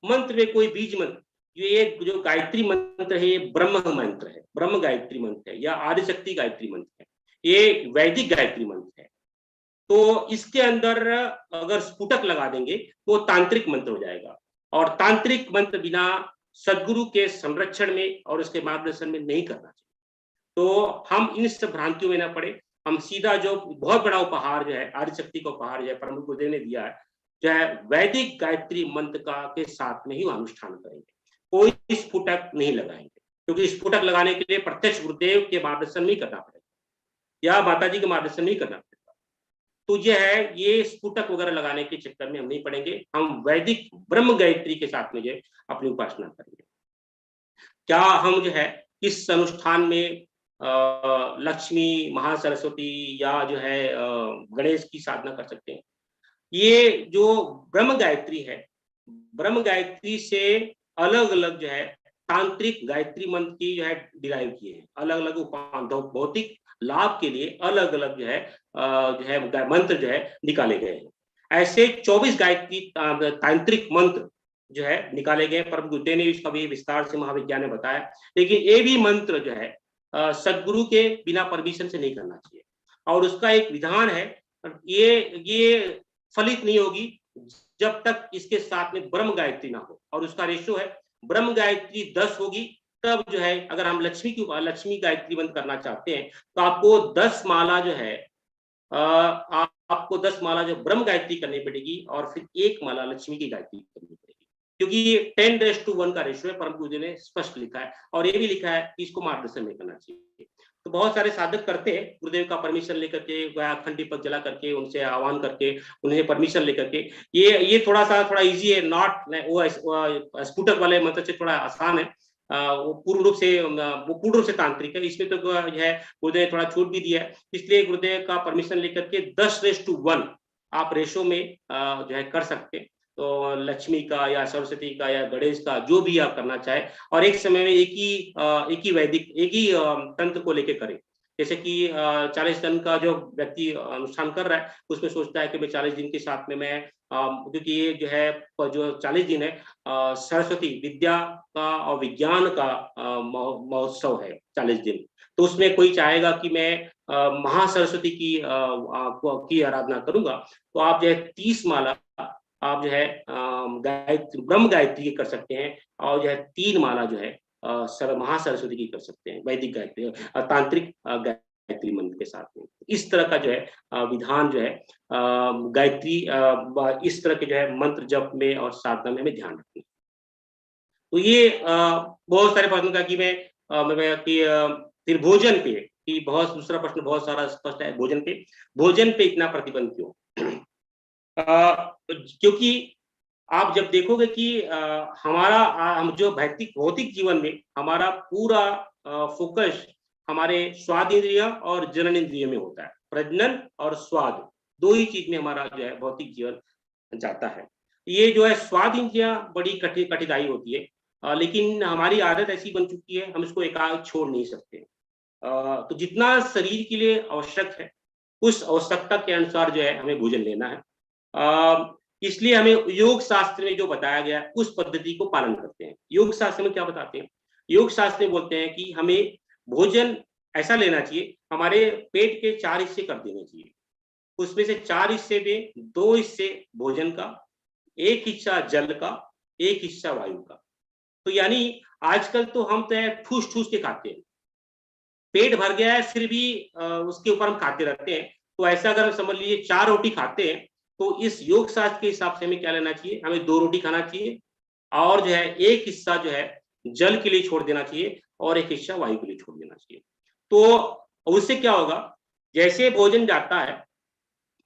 [SPEAKER 1] मंत्र में कोई बीज मंत्र, ये जो गायत्री मंत्र है ये ब्रह्म मंत्र है, ब्रह्म गायत्री मंत्र है या आदिशक्ति गायत्री मंत्र है, ये वैदिक गायत्री मंत्र है। तो इसके अंदर अगर स्फुटक लगा देंगे तो तांत्रिक मंत्र हो जाएगा, और तांत्रिक मंत्र बिना सदगुरु के संरक्षण में और उसके मार्गदर्शन में नहीं करना चाहिए। तो हम इन सब भ्रांतियों में न पड़े, हम सीधा जो बहुत बड़ा उपहार जो है आदिशक्ति का उपहार जो है परम गुरुदेव ने दिया है, जो है वैदिक गायत्री मंत्र का के साथ में ही अनुष्ठान करेंगे, कोई स्फुटक नहीं लगाएंगे, क्योंकि स्फुटक लगाने के लिए प्रत्यक्ष गुरुदेव के मार्गदर्शन नहीं करना पड़ेगा या माता जी के मार्गदर्शन नहीं करना पड़ेगा। तो यह है, ये स्फुटक वगैरह लगाने के चक्कर में हम नहीं पड़ेंगे, हम वैदिक ब्रह्म गायत्री के साथ में जो है अपनी उपासना करेंगे। क्या हम जो है इस अनुष्ठान में लक्ष्मी, महासरस्वती या जो है गणेश की साधना कर सकते हैं? ये जो ब्रह्म गायत्री है, ब्रह्म गायत्री से अलग अलग जो है तांत्रिक गायत्री मंत्र की जो है डिराइव किए हैं, अलग अलग भौतिक लाभ के लिए अलग अलग जो है मंत्र जो है निकाले गए हैं। ऐसे 24 गायत्री तांत्रिक मंत्र जो है निकाले गए, परम गुरुदेव ने इसका भी विस्तार से महाविज्ञान में बताया। लेकिन ये भी मंत्र जो है सदगुरु के बिना परमिशन से नहीं करना चाहिए, और उसका एक विधान है, ये फलित नहीं होगी जब तक इसके साथ में ब्रह्म गायत्री ना हो, और उसका रेशो है ब्रह्म गायत्री 10 होगी तब जो है, अगर हम लक्ष्मी गायत्री मंत्र करना चाहते हैं तो आपको 10 माला जो है आपको 10 माला जो ब्रह्म गायत्री करनी पड़ेगी और फिर 1 माला लक्ष्मी की गायत्री करनी पड़ेगी। क्योंकि ये 10:1 का रेशियो है, परम गुरुदेव ने स्पष्ट लिखा है। और ये भी लिखा है कि इसको मार्गदर्शन नहीं करना चाहिए। तो बहुत सारे साधक करते हैं, गुरुदेव का परमिशन लेकर के, अखंड दीपक जला करके, उनसे आह्वान करके, उन्हें परमिशन लेकर के। ये थोड़ा इजी है, नॉट वो स्फुटक वाले मंत्र से थोड़ा आसान है। वो पूर्ण रूप से तांत्रिक है। इसमें तो जो है गुरुदेव ने थोड़ा छूट भी दिया है, इसलिए गुरुदेव का परमिशन लेकर के 10:1 आप रेशो में जो है कर सकते हैं। तो लक्ष्मी का या सरस्वती का या गणेश का, जो भी आप करना चाहे, और एक समय में एक ही वैदिक, एक ही तंत्र को लेके करें। जैसे कि 40 दिन का जो व्यक्ति अनुष्ठान कर रहा है, उसमें सोचता है कि मैं 40 दिन के साथ में मैं, क्योंकि ये जो है जो 40 दिन है सरस्वती विद्या का और विज्ञान का महोत्सव है 40 दिन। तो उसमें कोई चाहेगा कि मैं महासरस्वती की आराधना करूंगा, तो आप जो है 30 माला आप जो है गायत्री, ब्रह्म गायत्री की कर सकते हैं, और जो है 3 माला जो है महासरस्वती की कर सकते हैं, वैदिक गायत्री, तांत्रिक गायत्री मंत्र के साथ में। इस तरह का जो है विधान जो है गायत्री, इस तरह के जो है मंत्र जप में और साधना में हमें ध्यान रखना। तो ये बहुत सारे प्रश्न का कि फिर भोजन पे, कि बहुत दूसरा प्रश्न बहुत सारा स्पष्ट है, भोजन पे इतना प्रतिबंध क्यों? क्योंकि आप जब देखोगे कि हमारा हम जो भौतिक जीवन में हमारा पूरा फोकस हमारे स्वाद इंद्रिय और जनन इंद्रिय में होता है। प्रजनन और स्वाद, 2 ही चीज में हमारा जो है भौतिक जीवन जाता है। ये जो है स्वाद इंद्रिया बड़ी कठिनाई होती है, लेकिन हमारी आदत ऐसी बन चुकी है, हम इसको एकाएक छोड़ नहीं सकते। तो जितना शरीर के लिए आवश्यक है, उस आवश्यकता के अनुसार जो है हमें भोजन लेना है। इसलिए हमें योग शास्त्र में जो बताया गया है, उस पद्धति को पालन करते हैं। योग शास्त्र में क्या बताते हैं? योग शास्त्र में बोलते हैं कि हमें भोजन ऐसा लेना चाहिए, हमारे पेट के 4 हिस्से कर देने चाहिए। उसमें से 4 हिस्से में 2 हिस्से भोजन का, 1 हिस्सा जल का, 1 हिस्सा वायु का। तो यानी आजकल तो हम तो ठूस-ठूस के खाते हैं। पेट भर गया है, फिर भी उसके ऊपर हम खाते रहते हैं। तो ऐसा अगर समझ लीजिए 4 रोटी खाते हैं, तो इस योग शास्त्र के हिसाब से हमें क्या लेना चाहिए? हमें 2 रोटी खाना चाहिए, और जो है 1 हिस्सा जो है जल के लिए छोड़ देना चाहिए, और 1 हिस्सा वायु के लिए छोड़ देना चाहिए। तो उससे क्या होगा? जैसे भोजन जाता है,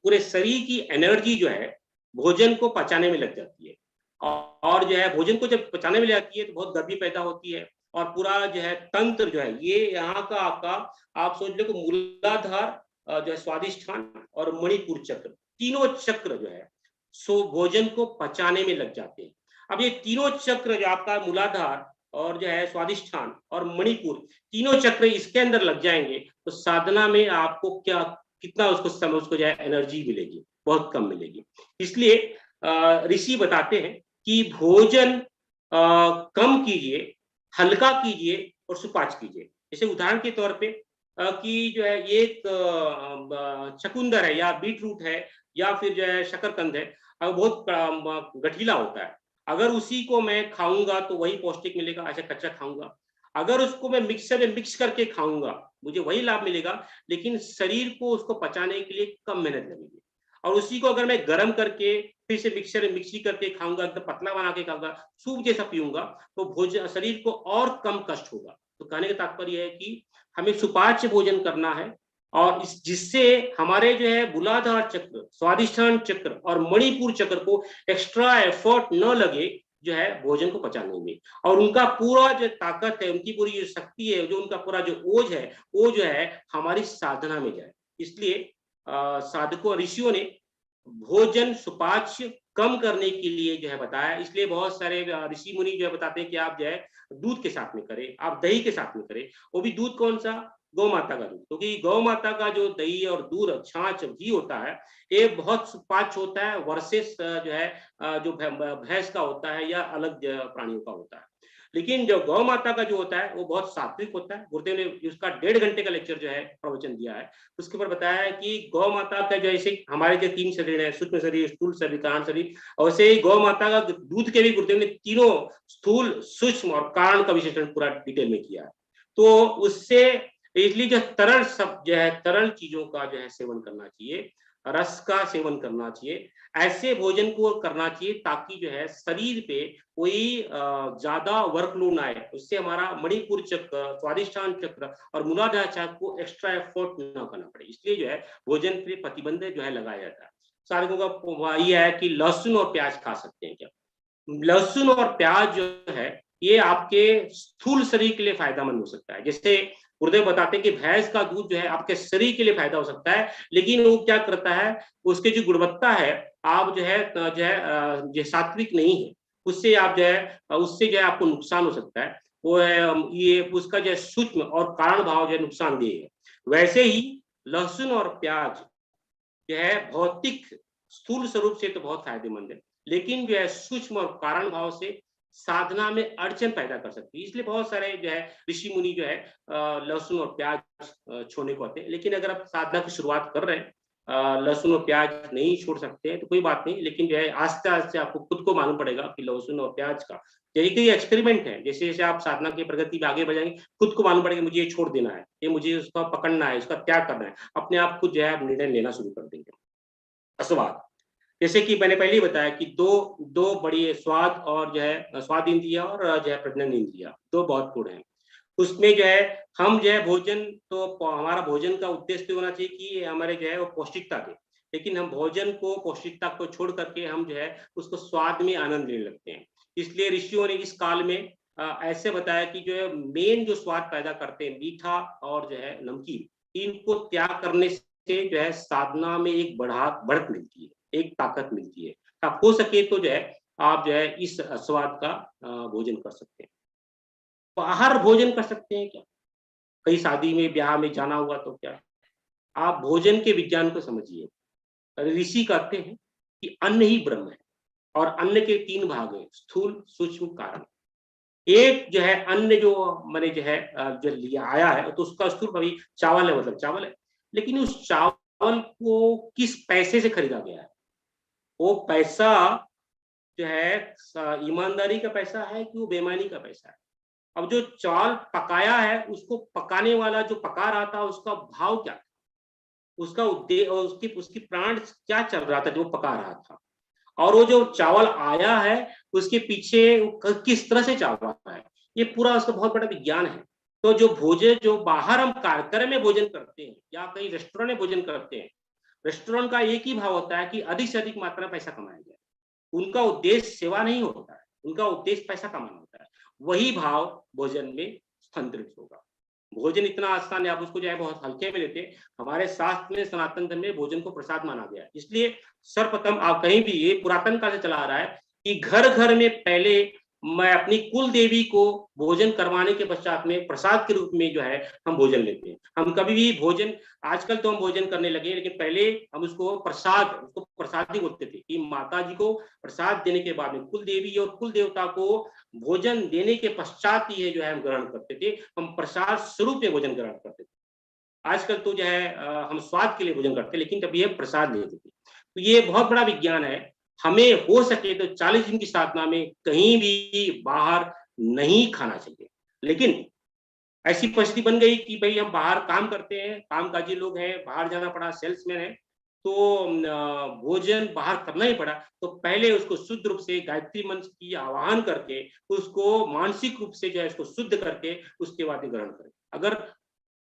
[SPEAKER 1] पूरे शरीर की एनर्जी जो है भोजन को पचाने में लग जाती है, और जो है भोजन को जब पचाने में लग जाती है तो बहुत गर्मी पैदा होती है, और पूरा जो है तंत्र जो है, ये यहाँ का आपका, आप सोच लो कि मूलाधार, जो है स्वादिष्ठान और मणिपुर चक्र, तीनों चक्र जो है सो भोजन को पचाने में लग जाते हैं। अब ये तीनों चक्र जो आपका मूलाधार और जो है स्वादिष्ठान और मणिपुर, तीनों चक्र इसके अंदर लग जाएंगे, तो साधना में आपको कितना उसको जो है एनर्जी मिलेगी, बहुत कम मिलेगी। इसलिए ऋषि बताते हैं कि भोजन कम कीजिए, हल्का कीजिए और सुपाच्य कीजिए। जैसे उदाहरण के तौर पे कि जो है एक चकुंदर है या बीट रूट है या फिर जो है शकरकंद है, बहुत गठीला होता है। अगर उसी को मैं खाऊंगा तो वही पौष्टिक मिलेगा, ऐसे कच्चा खाऊंगा। अगर उसको मैं मिक्सर में मिक्स करके खाऊंगा, मुझे वही लाभ मिलेगा, लेकिन शरीर को उसको पचाने के लिए कम मेहनत लगेगी। और उसी को अगर मैं गर्म करके फिर से मिक्सर में मिक्सी करके खाऊंगा, एकदम पतला बना के खाऊंगा, सूप जैसा पीऊंगा, तो भोजन शरीर को और कम कष्ट होगा। तो कहने का तात्पर्य है कि हमें सुपाच्य भोजन करना है, और जिससे हमारे जो है मूलाधार चक्र, स्वादिष्ठान चक्र और मणिपुर चक्र को एक्स्ट्रा एफर्ट न लगे जो है भोजन को पचाने में, और उनका पूरा जो ताकत है, उनकी पूरी जो शक्ति है, जो उनका पूरा जो ओज है, वो जो है हमारी साधना में जाए। इसलिए साधकों, ऋषियों ने भोजन सुपाच्य कम करने के लिए जो है बताया। इसलिए बहुत सारे ऋषि मुनि जो है बताते हैं कि आप जो है दूध के साथ में करें, आप दही के साथ में करें। वो भी दूध कौन सा? गौ माता का दूध, क्योंकि गौ माता का जो दही और दूध, छाछ, घी होता है, ये बहुत सुपाच्य होता है वर्सेस जो है जो भैंस का होता है या अलग प्राणियों का होता है। लेकिन जो गौ माता का जो होता है वो बहुत सात्विक होता है। गुरुदेव ने उसका 1.5 घंटे का लेक्चर जो है प्रवचन दिया है, उसके ऊपर बताया है कि गौ माता का जैसे हमारे जो 3 शरीर है, सूक्ष्म शरीर, स्थूल शरीर, कारण शरीर, वैसे ही गौ माता का दूध के भी गुरुदेव ने तीनों स्थूल, सूक्ष्म और कारण का विश्लेषण पूरा डिटेल में किया है। तो उससे इसलिए जो तरल सब जो है, तरल चीजों का जो है सेवन करना चाहिए। रस का सेवन करना चाहिए। ऐसे भोजन को करना चाहिए ताकि जो है शरीर पे कोई ज्यादा वर्कलोड ना आए, उससे हमारा मणिपुर चक्र, स्वादिष्टान चक्र और मूलाधार चक्र को एक्स्ट्रा एफर्ट ना करना पड़े। इसलिए जो है भोजन पे प्रतिबंध जो है लगाया जाता है। सारे का ये है कि लहसुन और प्याज खा सकते हैं क्या? लहसुन और प्याज जो है ये आपके स्थूल शरीर के लिए फायदेमंद हो सकता है। जैसे गुरुदेव बताते हैं कि भैंस का दूध जो है आपके शरीर के लिए फायदा हो सकता है, लेकिन वो क्या करता है, उसकी जो गुणवत्ता है आप जो है सात्विक नहीं है, उससे आप जो है उससे जो है आपको नुकसान हो सकता है। वो है ये उसका जो है सूक्ष्म और कारण भाव जो है नुकसानदेह है। वैसे ही लहसुन और प्याज जो है भौतिक स्थूल स्वरूप से तो बहुत फायदेमंद है, लेकिन जो है सूक्ष्म और कारण भाव से साधना में अड़चन पैदा कर सकती है। इसलिए बहुत सारे जो है ऋषि मुनि जो है लहसुन और प्याज छोड़ने को आते हैं। लेकिन अगर आप साधना की शुरुआत कर रहे हैं, लहसुन और प्याज नहीं छोड़ सकते हैं तो कोई बात नहीं, लेकिन जो है आस्ते आस्ते आपको खुद को मालूम पड़ेगा कि लहसुन और प्याज का यही एक्सपेरिमेंट है। जैसे जैसे आप साधना की प्रगति में आगे बढ़ाएंगे, खुद को मालूम पड़ेगा मुझे ये छोड़ देना है, ये मुझे उसका पकड़ना है, इसका त्याग करना है, अपने आप खुद जो है निर्णय लेना शुरू कर देंगे। स्वाद, जैसे कि मैंने पहले ही बताया कि दो दो बड़ी स्वाद और जो है स्वाद इंद्रिया और जो है प्रजनन इंद्रिया, दो बहुत गुण हैं। उसमें जो है हम जो है भोजन तो हमारा भोजन का उद्देश्य तो होना चाहिए कि हमारे जो है वो पौष्टिकता दे, लेकिन हम भोजन को पौष्टिकता को छोड़ करके हम जो है उसको स्वाद में आनंद लेने लगते हैं। इसलिए ऋषियों ने इस काल में ऐसे बताया कि जो है मेन जो स्वाद पैदा करते हैं मीठा और जो है नमकीन, इनको त्याग करने से जो है साधना में एक बढ़त मिलती है, एक ताकत मिलती है। आप हो सके तो जो है आप जो है इस स्वाद का भोजन कर सकते हैं। बाहर भोजन कर सकते हैं क्या? कहीं शादी में ब्याह में जाना हुआ तो क्या? आप भोजन के विज्ञान को समझिए। ऋषि कहते हैं कि अन्न ही ब्रह्म है और अन्न के 3 भाग हैं, स्थूल, सूक्ष्म, कारण। एक जो है अन्न जो मैंने जो है जो लिया आया है तो उसका स्थूल भावी चावल है, मतलब चावल है। लेकिन उस चावल को किस पैसे से खरीदा गया है? वो पैसा जो है ईमानदारी का पैसा है कि वो बेईमानी का पैसा है? अब जो चावल पकाया है उसको पकाने वाला जो पका रहा था उसका भाव क्या था? उसका उद्देश्य और उसकी उसकी प्राण क्या चल रहा था जो पका रहा था? और वो जो चावल आया है उसके पीछे किस तरह से चावल आता है, ये पूरा उसका बहुत बड़ा विज्ञान है। तो जो भोजन जो बाहर हम कार्यक्रम में भोजन करते हैं या कहीं रेस्टोरेंट में भोजन करते हैं, रेस्टोरेंट का एक ही भाव होता है कि अधिक से अधिक मात्रा में पैसा कमाया जाए। उनका उद्देश्य सेवा नहीं होता है, उनका उद्देश्य पैसा कमाना होता है। वही भाव भोजन में स्थानांतरित होगा। भोजन इतना आसान है, आप उसको जो है बहुत हल्के में लेते हैं। हमारे शास्त्र में सनातन धर्म में भोजन को प्रसाद माना गया है। इसलिए सर्वप्रथम आप कहीं भी ये पुरातन काल से चला आ रहा है कि घर घर में पहले मैं अपनी कुल देवी को भोजन करवाने के पश्चात में प्रसाद के रूप में जो है हम भोजन लेते हैं। हम कभी भी भोजन, आजकल तो हम भोजन करने लगे, लेकिन पहले हम उसको प्रसाद ही बोलते थे कि माता जी को प्रसाद देने के बाद में कुल देवी और कुल देवता को भोजन देने के पश्चात ही जो है हम ग्रहण करते थे। हम प्रसाद स्वरूप में भोजन ग्रहण करते थे। आजकल तो जो है हम स्वाद के लिए भोजन करते हैं, लेकिन तब ये प्रसाद लेते थे। तो ये बहुत बड़ा विज्ञान है। हमें हो सके तो 40 दिन की साधना में कहीं भी बाहर नहीं खाना चाहिए। लेकिन ऐसी परिस्थिति बन गई कि भाई हम बाहर काम करते हैं, कामकाजी लोग हैं, बाहर जाना पड़ा, सेल्समैन है, तो भोजन बाहर करना ही पड़ा। तो पहले उसको शुद्ध रूप से गायत्री मंत्र की आवाहन करके उसको मानसिक रूप से जो है इसको शुद्ध करके उसके बाद ग्रहण करें। अगर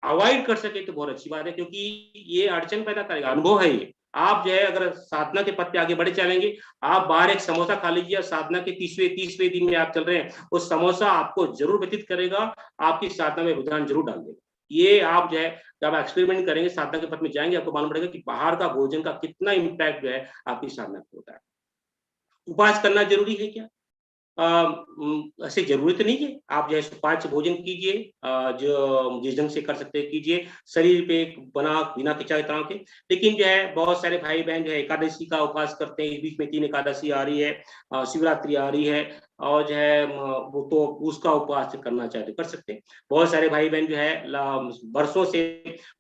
[SPEAKER 1] अवॉइड कर सके तो बहुत अच्छी बात है, क्योंकि ये अड़चन पैदा करेगा। अनुभव है ये। आप जो है अगर साधना के पथ पे आगे बढ़े चलेंगे, आप बाहर एक समोसा खा लीजिए और साधना के 30वें दिन में आप चल रहे हैं, वो समोसा आपको जरूर व्यतीत करेगा, आपकी साधना में रुझान जरूर डाल देगा। ये आप जो है जब एक्सपेरिमेंट करेंगे, साधना के पथ में जाएंगे, आपको मालूम पड़ेगा कि बाहर का भोजन का कितना इम्पैक्ट जो है आपकी साधना पे होता है। उपवास करना जरूरी है क्या? ऐसे जरूरत नहीं है। आप जो है सुपाच्य भोजन कीजिए, जो जिस ढंग से कर सकते हैं कीजिए, शरीर पे बना बिना खिंचाव तनाव के। लेकिन जो है बहुत सारे भाई बहन जो है एकादशी का उपवास करते हैं, इस बीच में 3 एकादशी आ रही है, शिवरात्रि आ रही है, और जो है वो तो उसका उपवास करना चाहे तो कर सकते हैं। बहुत सारे भाई बहन जो है वर्षों से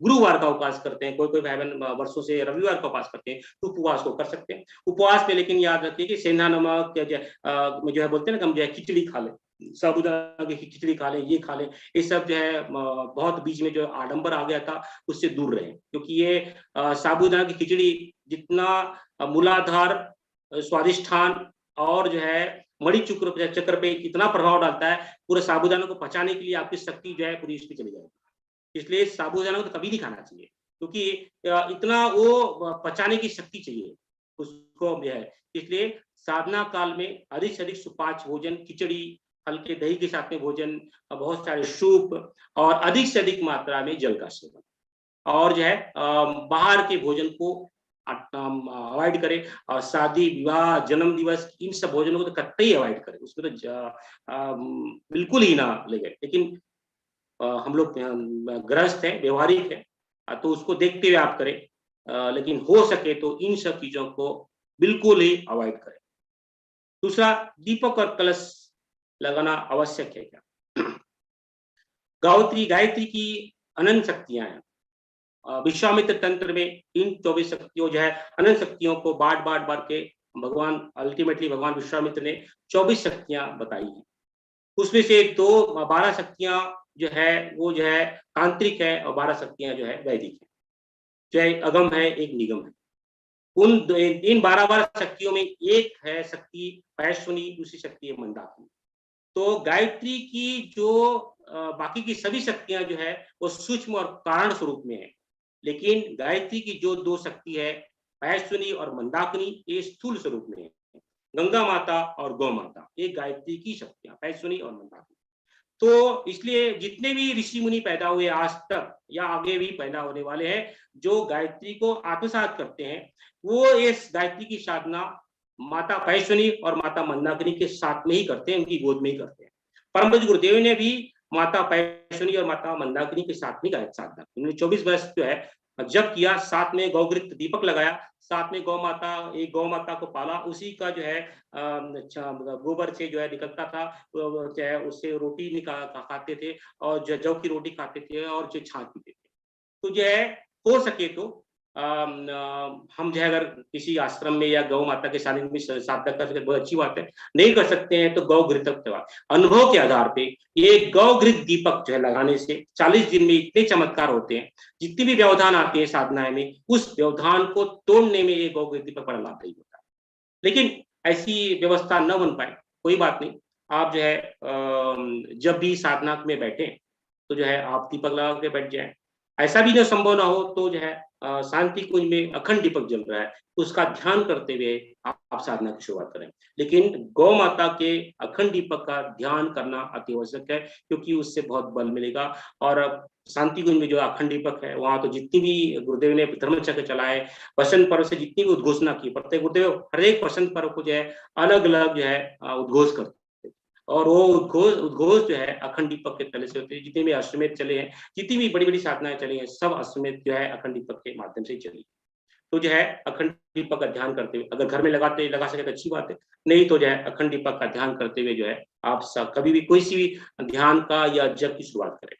[SPEAKER 1] गुरुवार का उपवास करते हैं, कोई कोई भाई बहन वर्षों से रविवार का उपवास करते हैं, तो उपवास को कर सकते हैं। उपवास में लेकिन याद रखिए कि सेंधा नमक जो है बोलते हैं ना, हम जो है खिचड़ी खा लें, साबूदाना की खिचड़ी खा लें, ये खा लें, ये सब जो है बहुत बीच में जो आडंबर आ गया था उससे दूर रहें, क्योंकि ये साबूदाना की खिचड़ी जितना मूलाधार, स्वादिष्ठान और जो है मणि चक्र पे इतना प्रभाव डालता है, पूरे साबूदाना को पचाने के लिए आपकी शक्ति जो है पूरी इसमें चली जाएगी। इसलिए साबूदाना को तो कभी नहीं खाना चाहिए, क्योंकि इतना वो पचाने की शक्ति चाहिए उसको जो है। इसलिए साधना काल में अधिक से अधिक सुपाच्य भोजन, खिचड़ी, हल्के दही के साथ में भोजन, बहुत सारे सूप और अधिक से अधिक मात्रा में जल का सेवन, और जो है बाहर के भोजन को अवॉइड करें, और शादी विवाह जन्म दिवस इन सब भोजनों को तो कतई अवॉइड करें, उसमें तो बिल्कुल ही ना लगे। लेकिन हम लोग गृहस्थ हैं, व्यवहारिक है, तो उसको देखते हुए आप करें, लेकिन हो सके तो इन सब चीजों को बिल्कुल ही अवॉइड करें। दूसरा, दीपक और कलश लगाना आवश्यक है क्या? गायत्री की अनंत शक्तियां हैं। विश्वामित्र तंत्र में इन 24 शक्तियों जो है अनंत शक्तियों को बांट बांट के भगवान अल्टीमेटली भगवान विश्वामित्र ने 24 शक्तियां बताई हैं। उसमें से 12 शक्तियां जो है वो जो है तांत्रिक है, और 12 शक्तियां जो है वैदिक है, जो अगम है, एक निगम है। इन 12 शक्तियों में एक है शक्ति पैश्वनी, दूसरी शक्ति है मंदाकिनी। तो गायत्री की जो बाकी की सभी शक्तियां जो है वो सूक्ष्म और कारण स्वरूप में है, लेकिन गायत्री की जो 2 शक्ति है पैश्वनी और मंदाकिनी, ये स्थूल स्वरूप में है। गंगा माता और गौ माता, ये गायत्री की शक्तियां पैश्वनी और मंदाकिनी। तो इसलिए जितने भी ऋषि मुनि पैदा हुए आज तक या आगे भी पैदा होने वाले हैं, जो गायत्री को आत्मसात करते हैं, वो इस गायत्री की साधना माता पैश्वनी और माता मंदाकिनी के साथ में ही करते हैं, उनकी गोद में ही करते हैं। परम पूज्य गुरुदेव ने भी माता पैश्वनी और माता मंदाकिनी के साथ में गायत्री साधना, उन्होंने 24 वर्ष जो है जब किया, साथ में गौगृत दीपक लगाया, साथ में एक गौ माता को पाला, उसी का जो है गोबर से जो है निकलता था, जो है उससे रोटी खाते थे, और जौ की रोटी खाते थे, और जो छाछ पीते थे। तो जो है हो सके तो हम जो है अगर किसी आश्रम में या गौ माता के सानिध्य में साधना कर सके, बहुत अच्छी बात है। नहीं कर सकते हैं तो गौ घृत अनुभव के आधार पे ये गौ घृत दीपक जो है लगाने से 40 दिन में इतने चमत्कार होते हैं। जितनी भी व्यवधान आते हैं साधनाएं में, उस व्यवधान को तोड़ने में ये गौ घृत दीपक बड़ा लाभदायी होता है। लेकिन ऐसी व्यवस्था न बन पाए, कोई बात नहीं, आप जो है जब भी साधना में बैठे तो जो है आप दीपक लगा के बैठ जाए। ऐसा भी जो संभव ना हो तो जो है शांति कुंज में अखंड दीपक जल रहा है, उसका ध्यान करते हुए आप साधना की शुरुआत करें। लेकिन गौ माता के अखंड दीपक का ध्यान करना अति आवश्यक है, क्योंकि उससे बहुत बल मिलेगा। और शांति कुंज में जो अखंड दीपक है, वहां तो जितनी भी गुरुदेव ने धर्मचक्र चलाए, वसंत पर्व से जितनी भी उद्घोषणा की, प्रत्येक गुरुदेव हर एक वसंत पर्व को जो है अलग अलग जो है उद्घोष करते, और वो उद्घोष जो है अखंड दीपक के तले से होते हैं। जितने भी अश्वमेध चले हैं, जितनी भी बड़ी बड़ी साधनाएं चली हैं, सब अश्वमेध जो है अखंड दीपक के माध्यम से चली। तो जो है अखंड दीपक का ध्यान करते हुए, अगर घर में लगा सके तो अच्छी बात है, नहीं तो जो है अखंड दीपक का ध्यान करते हुए जो है आप कभी भी कोई सी भी ध्यान का या जप की शुरुआत करें।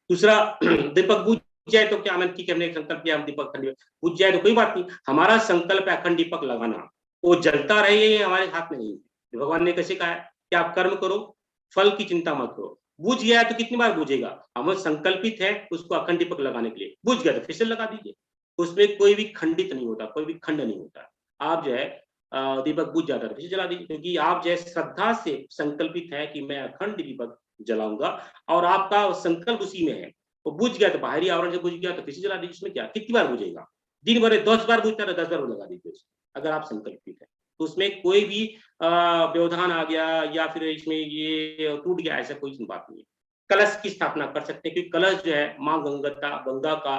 [SPEAKER 1] दूसरा, दीपक बुझ जाए तो क्या, ठीक है हमने संकल्प किया हम दीपक बुझ जाए तो कोई बात नहीं, हमारा संकल्प है अखंड दीपक लगाना, वो जलता रहे ये हमारे हाथ में नहीं है। भगवान ने कैसे कहा है कि आप कर्म करो, फल की चिंता मत करो। बुझ गया है तो कितनी बार बुझेगा, हम संकल्पित है उसको अखंड दीपक लगाने के लिए, बुझ गया तो फिर से लगा दीजिए, उसमें कोई भी खंडित नहीं होता, कोई भी खंड नहीं होता। आप जो है दीपक बुझ जाता है फिर से जला दीजिए, क्योंकि आप जो है श्रद्धा से संकल्पित है कि मैं अखंड दीपक जलाऊंगा, और आपका संकल्प उसी में है। वो बुझ गया तो बाहरी आवरण से बुझ गया तो फिर से जला दीजिए, इसमें क्या, कितनी बार बुझेगा, दिन भर 10 बार बुझता है तो 10 बार लगा दीजिए अगर आप संकल्पित है तो। उसमें कोई भी व्यवधान आ गया या फिर इसमें ये टूट गया, ऐसा कोई बात नहीं है। कलश की स्थापना कर सकते हैं, क्योंकि कलश जो है माँ गंगा का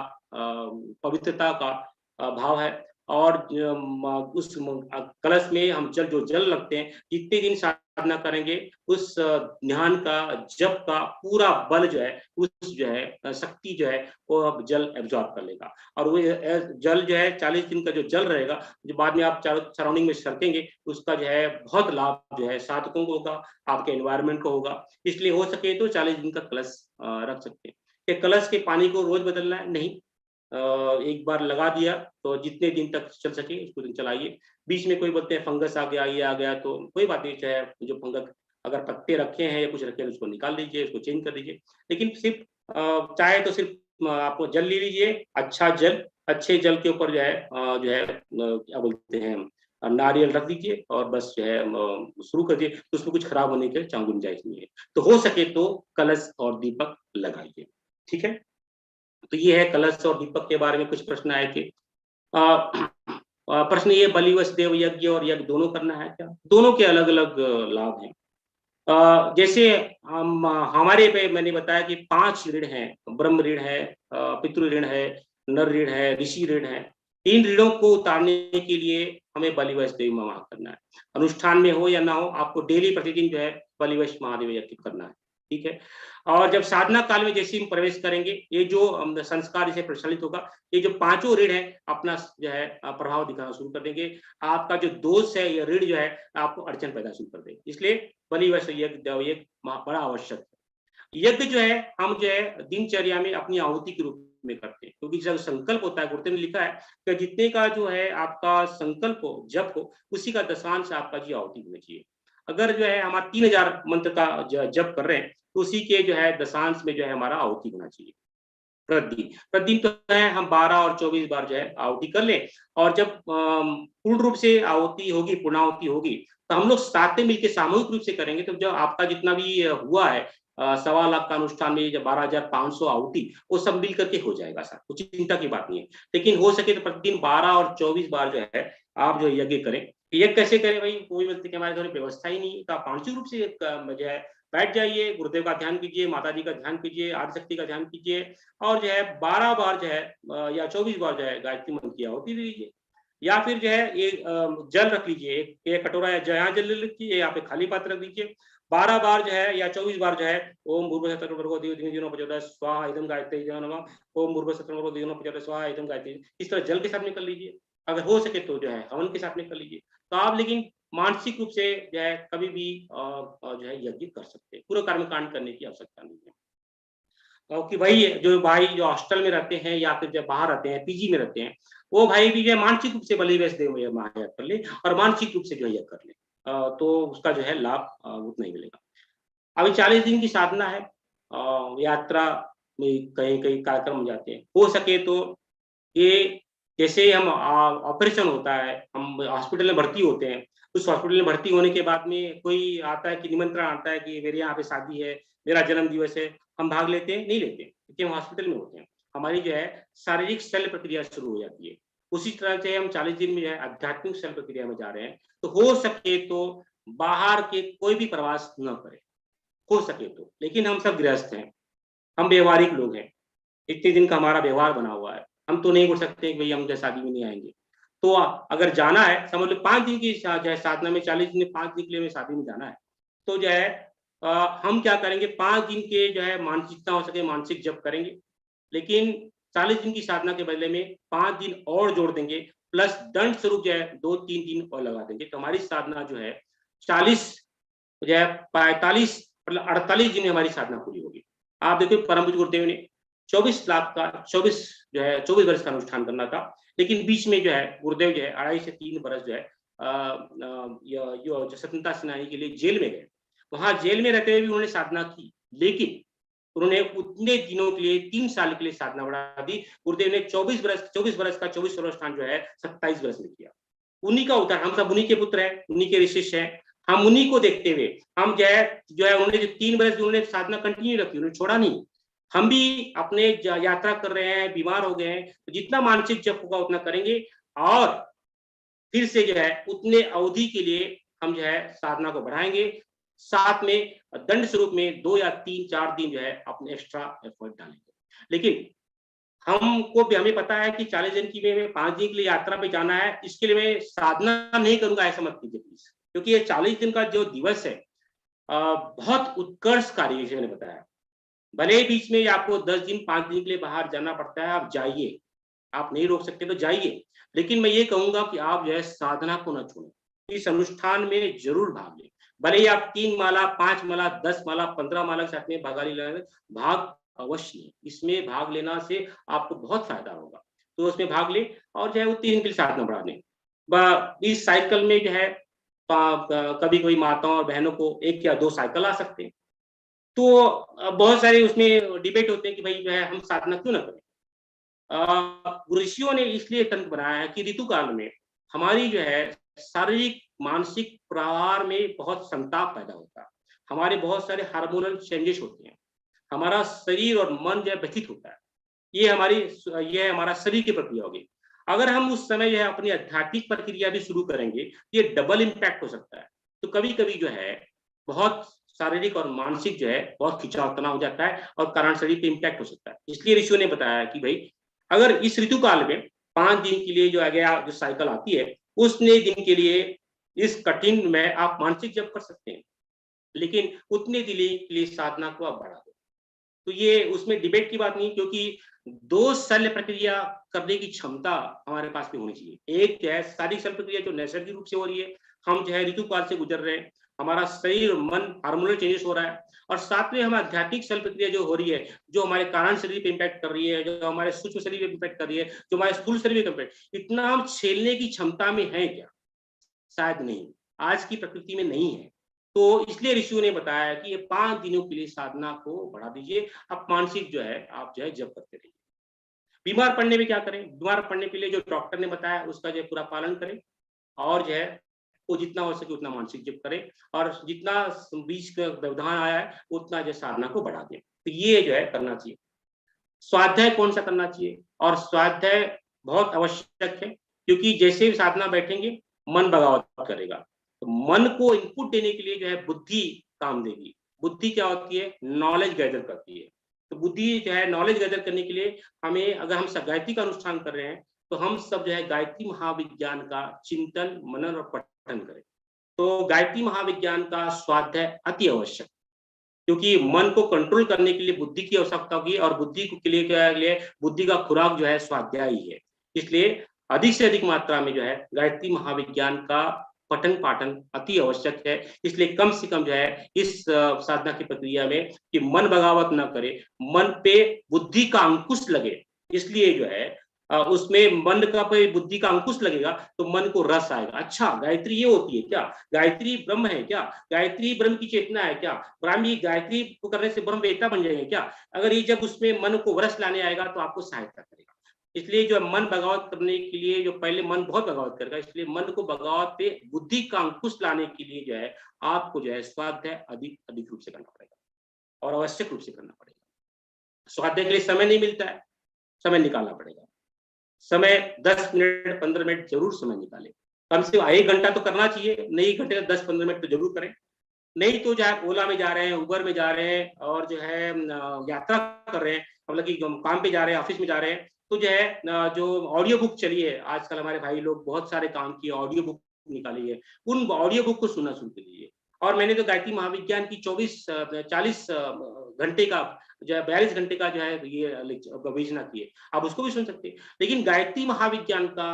[SPEAKER 1] पवित्रता का भाव है, और उस कलश में हम जल लगते हैं, जितने दिन साधना करेंगे उस ध्यान का जप का पूरा बल जो है, उस जो है शक्ति जो है वो अब जल एब्जॉर्ब कर लेगा, और वो जल जो है 40 दिन का जो जल रहेगा, जो बाद में आप चारों सराउंडिंग में सरकेंगे, उसका जो है बहुत लाभ जो है साधकों को होगा, आपके एनवायरमेंट को होगा। इसलिए हो सके तो 40 दिन का कलश रख सकते हैं। कलश के पानी को रोज बदलना है नहीं, एक बार लगा दिया तो जितने दिन तक चल सके उसको दिन चलाइए। बीच में कोई बोलते हैं फंगस आ गया, ये आ गया, तो कोई बात नहीं, चाहे जो फंगस अगर पत्ते रखे हैं या कुछ रखे हैं उसको निकाल दीजिए, उसको चेंज कर दीजिए। लेकिन सिर्फ चाहे तो सिर्फ आपको जल ले लीजिए, अच्छा जल, अच्छे जल के ऊपर क्या बोलते हैं नारियल रख दीजिए और बस जो है शुरू कर दिए, तो उसमें कुछ खराब होने के गुंजाइश नहीं है। तो हो सके तो कलश और दीपक लगाइए। ठीक है, तो ये है कलश और दीपक के बारे में कुछ प्रश्न आए थे। प्रश्न ये बलिवश देव यज्ञ और यज्ञ दोनों करना है क्या? दोनों के अलग अलग लाभ हैं। जैसे हमारे पे मैंने बताया कि 5 ऋण हैं, ब्रह्म ऋण है, पितृ ऋण है, नर ऋण है, ऋषि ऋण है। 3 ऋणों को उतारने के लिए हमें बलिवश देव महात्म करना है। अनुष्ठान में हो या ना हो, आपको डेली प्रतिदिन जो है बलिवश महादेव यज्ञ करना है। ठीक है, और जब साधना काल में जैसे हम प्रवेश करेंगे, ये जो संस्कार इसे प्रचलित होगा, ये जो 5 ऋण है अपना जो है प्रभाव दिखाना शुरू कर देंगे। आपका जो दोष है, ये ऋण जो है आपको अड़चन पैदा शुरू कर देंगे। इसलिए बलिवश यज्ञ बड़ा आवश्यक है। यज्ञ जो है हम जो है दिनचर्या में अपनी आहुति के रूप में करते हैं, क्योंकि जब संकल्प होता है, गुरुदेव ने लिखा है कि जितने का जो है आपका संकल्प हो, जप हो, उसी का दशांश आपका जी आहुति होना चाहिए। अगर जो है हमारा 3000 मंत्र का जप कर रहे हैं, तो उसी के जो है दशांश में जो है हमारा आहुति होना चाहिए प्रतिदिन। प्रतिदिन तो है हम 12 और 24 बार जो है आहुति कर लें, और जब पूर्ण रूप से आहुति होगी, पूर्णाहुति होगी, तो हम लोग साथ में मिलकर सामूहिक रूप से करेंगे। तो जब आपका जितना भी हुआ है 1.25 लाख का अनुष्ठान में जब 12,500 आहुति, वो सब मिल करके हो जाएगा सर, कुछ चिंता की बात नहीं है। लेकिन हो सके तो प्रतिदिन 12 और 24 बार जो है आप जो यज्ञ करें। यज्ञ कैसे करें भाई? कोई बोलते कि हमारे घर में व्यवस्था ही नहीं है, तो आप मानसिक रूप से जो है बैठ जाइए, गुरुदेव का ध्यान कीजिए, माता जी का ध्यान कीजिए, आदिशक्ति का ध्यान कीजिए, और जो है 12 बार जो है या 24 बार जो है गायत्री मंत्र की आहुति दे दीजिए। या फिर जो है ये जल रख लीजिए, एक कटोरा या यहाँ जल ले लीजिए, यहाँ पे खाली पात्र रख दीजिए। 12 बार जो है या 24 बार जो है ओम भूर्भुवस्सुः दिवो प्रचोदयात् स्वाहा इदं गायत्री नमः, ओम भूर्भुवस्सुः दिवो प्रचोदयात् स्वाहा इदं गायत्री। इस तरह जल के साथ में कर लीजिए। अगर हो सके तो जो है हवन के साथ में कर लीजिए। तो आप लेकिन मानसिक रूप से जो है कभी भी जो है यज्ञ कर सकते हैं, पूरा कर्मकांड करने की आवश्यकता नहीं है। कि भाई जो हॉस्टल में रहते हैं या फिर जब बाहर रहते हैं, पीजी में रहते हैं, वो भाई भी जो है मानसिक रूप से बलिवश देव यज्ञ कर ले और मानसिक रूप से जो है यज्ञ कर ले, तो उसका जो है लाभ उतना ही मिलेगा। अभी 40 दिन की साधना है, यात्रा में कहीं कहीं कार्यक्रम जाते हैं। हो सके तो ये जैसे हम ऑपरेशन होता है, हम हॉस्पिटल में भर्ती होते हैं, उस हॉस्पिटल में भर्ती होने के बाद में कोई आता है कि निमंत्रण आता है कि मेरे यहाँ पे शादी है, मेरा जन्म दिवस है, हम भाग लेते हैं? नहीं लेते, क्योंकि हम हॉस्पिटल में होते हैं। हमारी जो है शारीरिक शल्य प्रक्रिया शुरू हो जाती है। उसी तरह से हम 40 दिन में जो है आध्यात्मिक शल्य प्रक्रिया में जा रहे हैं। तो हो सके तो बाहर के कोई भी प्रवास न करें, हो सके तो। लेकिन हम सब गृहस्थ हैं, हम व्यवहारिक लोग हैं, इतने दिन का हमारा व्यवहार बना हुआ है, हम तो नहीं बोल सकते कि भई हम जो शादी में नहीं आएँगे। तो अगर जाना है, समझ लो 5 दिन की जो है साधना में, 40 दिन में 5 दिन के लिए हमें शादी में जाना है, तो जो है हम क्या करेंगे, 5 दिन के जो है मानसिक जितना हो सके मानसिक जप करेंगे। लेकिन 40 दिन की साधना के बदले में 5 दिन और जोड़ देंगे, प्लस दंड स्वरूप जो है 2-3 दिन और लगा देंगे। तो हमारी साधना जो है 40 जो है 45 मतलब 48 दिन में हमारी साधना पूरी होगी। आप देखिए परम पूज्य गुरुदेव ने 24 वर्ष का अनुष्ठान करना था, लेकिन बीच में जो है गुरुदेव जो है 2.5 से 3 वर्ष जो है जो स्वतंत्रता सेनानी के लिए जेल में गए। वहाँ जेल में रहते हुए भी उन्होंने साधना की, लेकिन उन्होंने उतने दिनों के लिए 3 साल के लिए साधना बढ़ा दी। गुरुदेव ने 24 वर्ष का 24वां अनुष्ठान जो है 27 वर्ष में किया। उन्हीं का उद्धार, हम सब उन्हीं के पुत्र हैं, उन्हीं के शिष्य हैं। हम उन्हीं को देखते हुए हम जो है उन्होंने जो 3 वर्ष उन्होंने साधना कंटिन्यू रखी, उन्होंने छोड़ा नहीं। हम भी अपने यात्रा कर रहे हैं, बीमार हो गए हैं, तो जितना मानसिक जप होगा उतना करेंगे, और फिर से जो है उतने अवधि के लिए हम जो है साधना को बढ़ाएंगे। साथ में दंड स्वरूप में 2 या 3-4 दिन जो है अपने एक्स्ट्रा एफर्ट डालेंगे। लेकिन हमको भी हमें पता है कि 40 दिन की में 5 दिन के लिए यात्रा पे जाना है, इसके लिए मैं साधना नहीं करूंगा, ऐसा मत कीजिए प्लीज, क्योंकि ये 40 दिन का जो दिवस है बहुत उत्कर्षकारी, जैसे मैंने बताया। भले ही बीच में आपको 10 दिन 5 दिन के लिए बाहर जाना पड़ता है, आप जाइए, आप नहीं रोक सकते तो जाइए। लेकिन मैं ये कहूंगा कि आप जो है साधना को न छोड़ें, इस अनुष्ठान में जरूर भाग लें। भले ही आप 3 माला, 5 माला, 10 माला, 15 माला के साथ में भाग अवश्य लें। इसमें भाग लेना से आपको बहुत फायदा होगा, तो उसमें भाग लें और जो है वो 3 दिन के लिए साधना बढ़ा दें। इस साइकिल में जो है कभी कभी माताओं और बहनों को 1 या 2 साइकिल आ सकते हैं। तो बहुत सारे उसमें डिबेट होते हैं कि भाई जो है हम साधना क्यों ना करें। ऋषियों ने इसलिए तंत्र बनाया है कि ऋतुकाल में हमारी जो है शारीरिक मानसिक प्रवाह में बहुत संताप पैदा होता है, हमारे बहुत सारे हार्मोनल चेंजेस होते हैं, हमारा शरीर और मन जो है व्यथित होता है। ये हमारा शरीर की प्रक्रिया होगी। अगर हम उस समय जो है अपनी आध्यात्मिक प्रक्रिया भी शुरू करेंगे, ये डबल इम्पैक्ट हो सकता है। तो कभी-कभी जो है बहुत शारीरिक और मानसिक जो है बहुत खिंचाव तनाव हो जाता है और कारण शरीर पे इम्पैक्ट हो सकता है। इसलिए ऋषियों ने बताया कि भाई अगर इस ऋतु काल में 5 दिन के लिए जो आगे जो साइकिल आती है, उतने दिन के लिए इस कठिन में आप मानसिक जप कर सकते हैं, लेकिन उतने दिन के लिए साधना को आप बढ़ा दो। तो ये उसमें डिबेट की बात नहीं, क्योंकि 2 शल्य प्रक्रिया करने की क्षमता हमारे पास में होनी चाहिए। एक जो है शारीरिक शल्य प्रक्रिया जो नैसर्गिक रूप से हो रही है, हम जो है ऋतुकाल से गुजर रहे हैं, हमारा शरीर और मन हार्मोनल चेंजेस हो रहा है, और साथ में हम आध्यात्मिक शल्य प्रक्रिया जो हो रही है, जो हमारे कारण शरीर पे इम्पैक्ट कर रही है, जो हमारे सूक्ष्म शरीर पे इम्पैक्ट कर रही है, जो हमारे स्थूल शरीर पे इम्पैक्ट, इतना हम झेलने की क्षमता में है क्या? शायद नहीं, आज की प्रकृति में नहीं है। तो इसलिए ऋषियों ने बताया कि ये 5 दिनों के लिए साधना को बढ़ा दीजिए, आप मानसिक जो है आप जो है जप करते रहिए। बीमार पड़ने में क्या करें? बीमार पड़ने के लिए जो डॉक्टर ने बताया उसका जो है पूरा पालन करें, और जो है वो जितना हो सके उतना मानसिक जप करें, और जितना बीच का व्यवधान आया है उतना जो साधना को बढ़ा दें। तो ये जो है करना चाहिए। स्वाध्याय कौन सा करना चाहिए? और स्वाध्याय बहुत आवश्यक है, क्योंकि जैसे भी साधना बैठेंगे मन बगावत करेगा, तो मन को इनपुट देने के लिए जो है बुद्धि काम देगी। बुद्धि क्या होती है? नॉलेज गैदर करती है। तो बुद्धि जो है नॉलेज गैदर करने के लिए हमें, अगर हम गायत्री का अनुष्ठान कर रहे हैं, तो हम सब जो है गायत्री महाविज्ञान का चिंतन मनन और पठन करें। तो गायत्री महाविज्ञान का स्वाध्याय अति आवश्यक, क्योंकि मन को कंट्रोल करने के लिए बुद्धि की आवश्यकता होगी, और बुद्धि के लिए क्या है, बुद्धि का खुराक जो है स्वाध्याय ही है। इसलिए अधिक से अधिक मात्रा में जो है गायत्री महाविज्ञान का पठन पाठन अति आवश्यक है। इसलिए कम से कम जो है इस साधना की प्रक्रिया में कि मन बगावत ना करे, मन पे बुद्धि का अंकुश लगे। इसलिए जो है उसमें मन का पे बुद्धि का अंकुश लगेगा तो मन को रस आएगा। अच्छा, गायत्री ये होती है क्या? गायत्री ब्रह्म है क्या? गायत्री ब्रह्म की चेतना है क्या? ब्राह्मी गायत्री को करने से ब्रह्म वेत्ता बन जाएंगे क्या? अगर ये जब उसमें मन को रस लाने आएगा तो आपको सहायता करेगा। इसलिए जो मन बगावत करने के लिए, जो पहले मन बहुत बगावत करेगा, इसलिए मन को बगावत पे बुद्धि का अंकुश लाने के लिए जो है आपको जो है स्वाध्याय अधिक अधिक रूप से करना पड़ेगा, और आवश्यक रूप से करना पड़ेगा। स्वाध्याय के लिए समय नहीं मिलता है, समय निकालना पड़ेगा। समय 10 मिनट 15 मिनट जरूर समय निकालें, कम से कम 1 घंटा तो करना चाहिए, नहीं 1 घंटे 10-15 मिनट तो जरूर करें। नहीं तो जो है ओला में जा रहे हैं, उबर में जा रहे हैं, और जो है यात्रा कर रहे हैं, मतलब कि काम पे जा रहे हैं, ऑफिस में जा रहे हैं, तो जो है जो ऑडियो बुक चली है आजकल, हमारे भाई लोग बहुत सारे काम की ऑडियो बुक निकाली है, उन ऑडियो बुक को सुनना शुरू कीजिए। और मैंने तो गायत्री महाविज्ञान की 40 घंटे का जो है 42 घंटे का जो है ये विवेचना की है, आप उसको भी सुन सकते हैं। लेकिन गायत्री महाविज्ञान का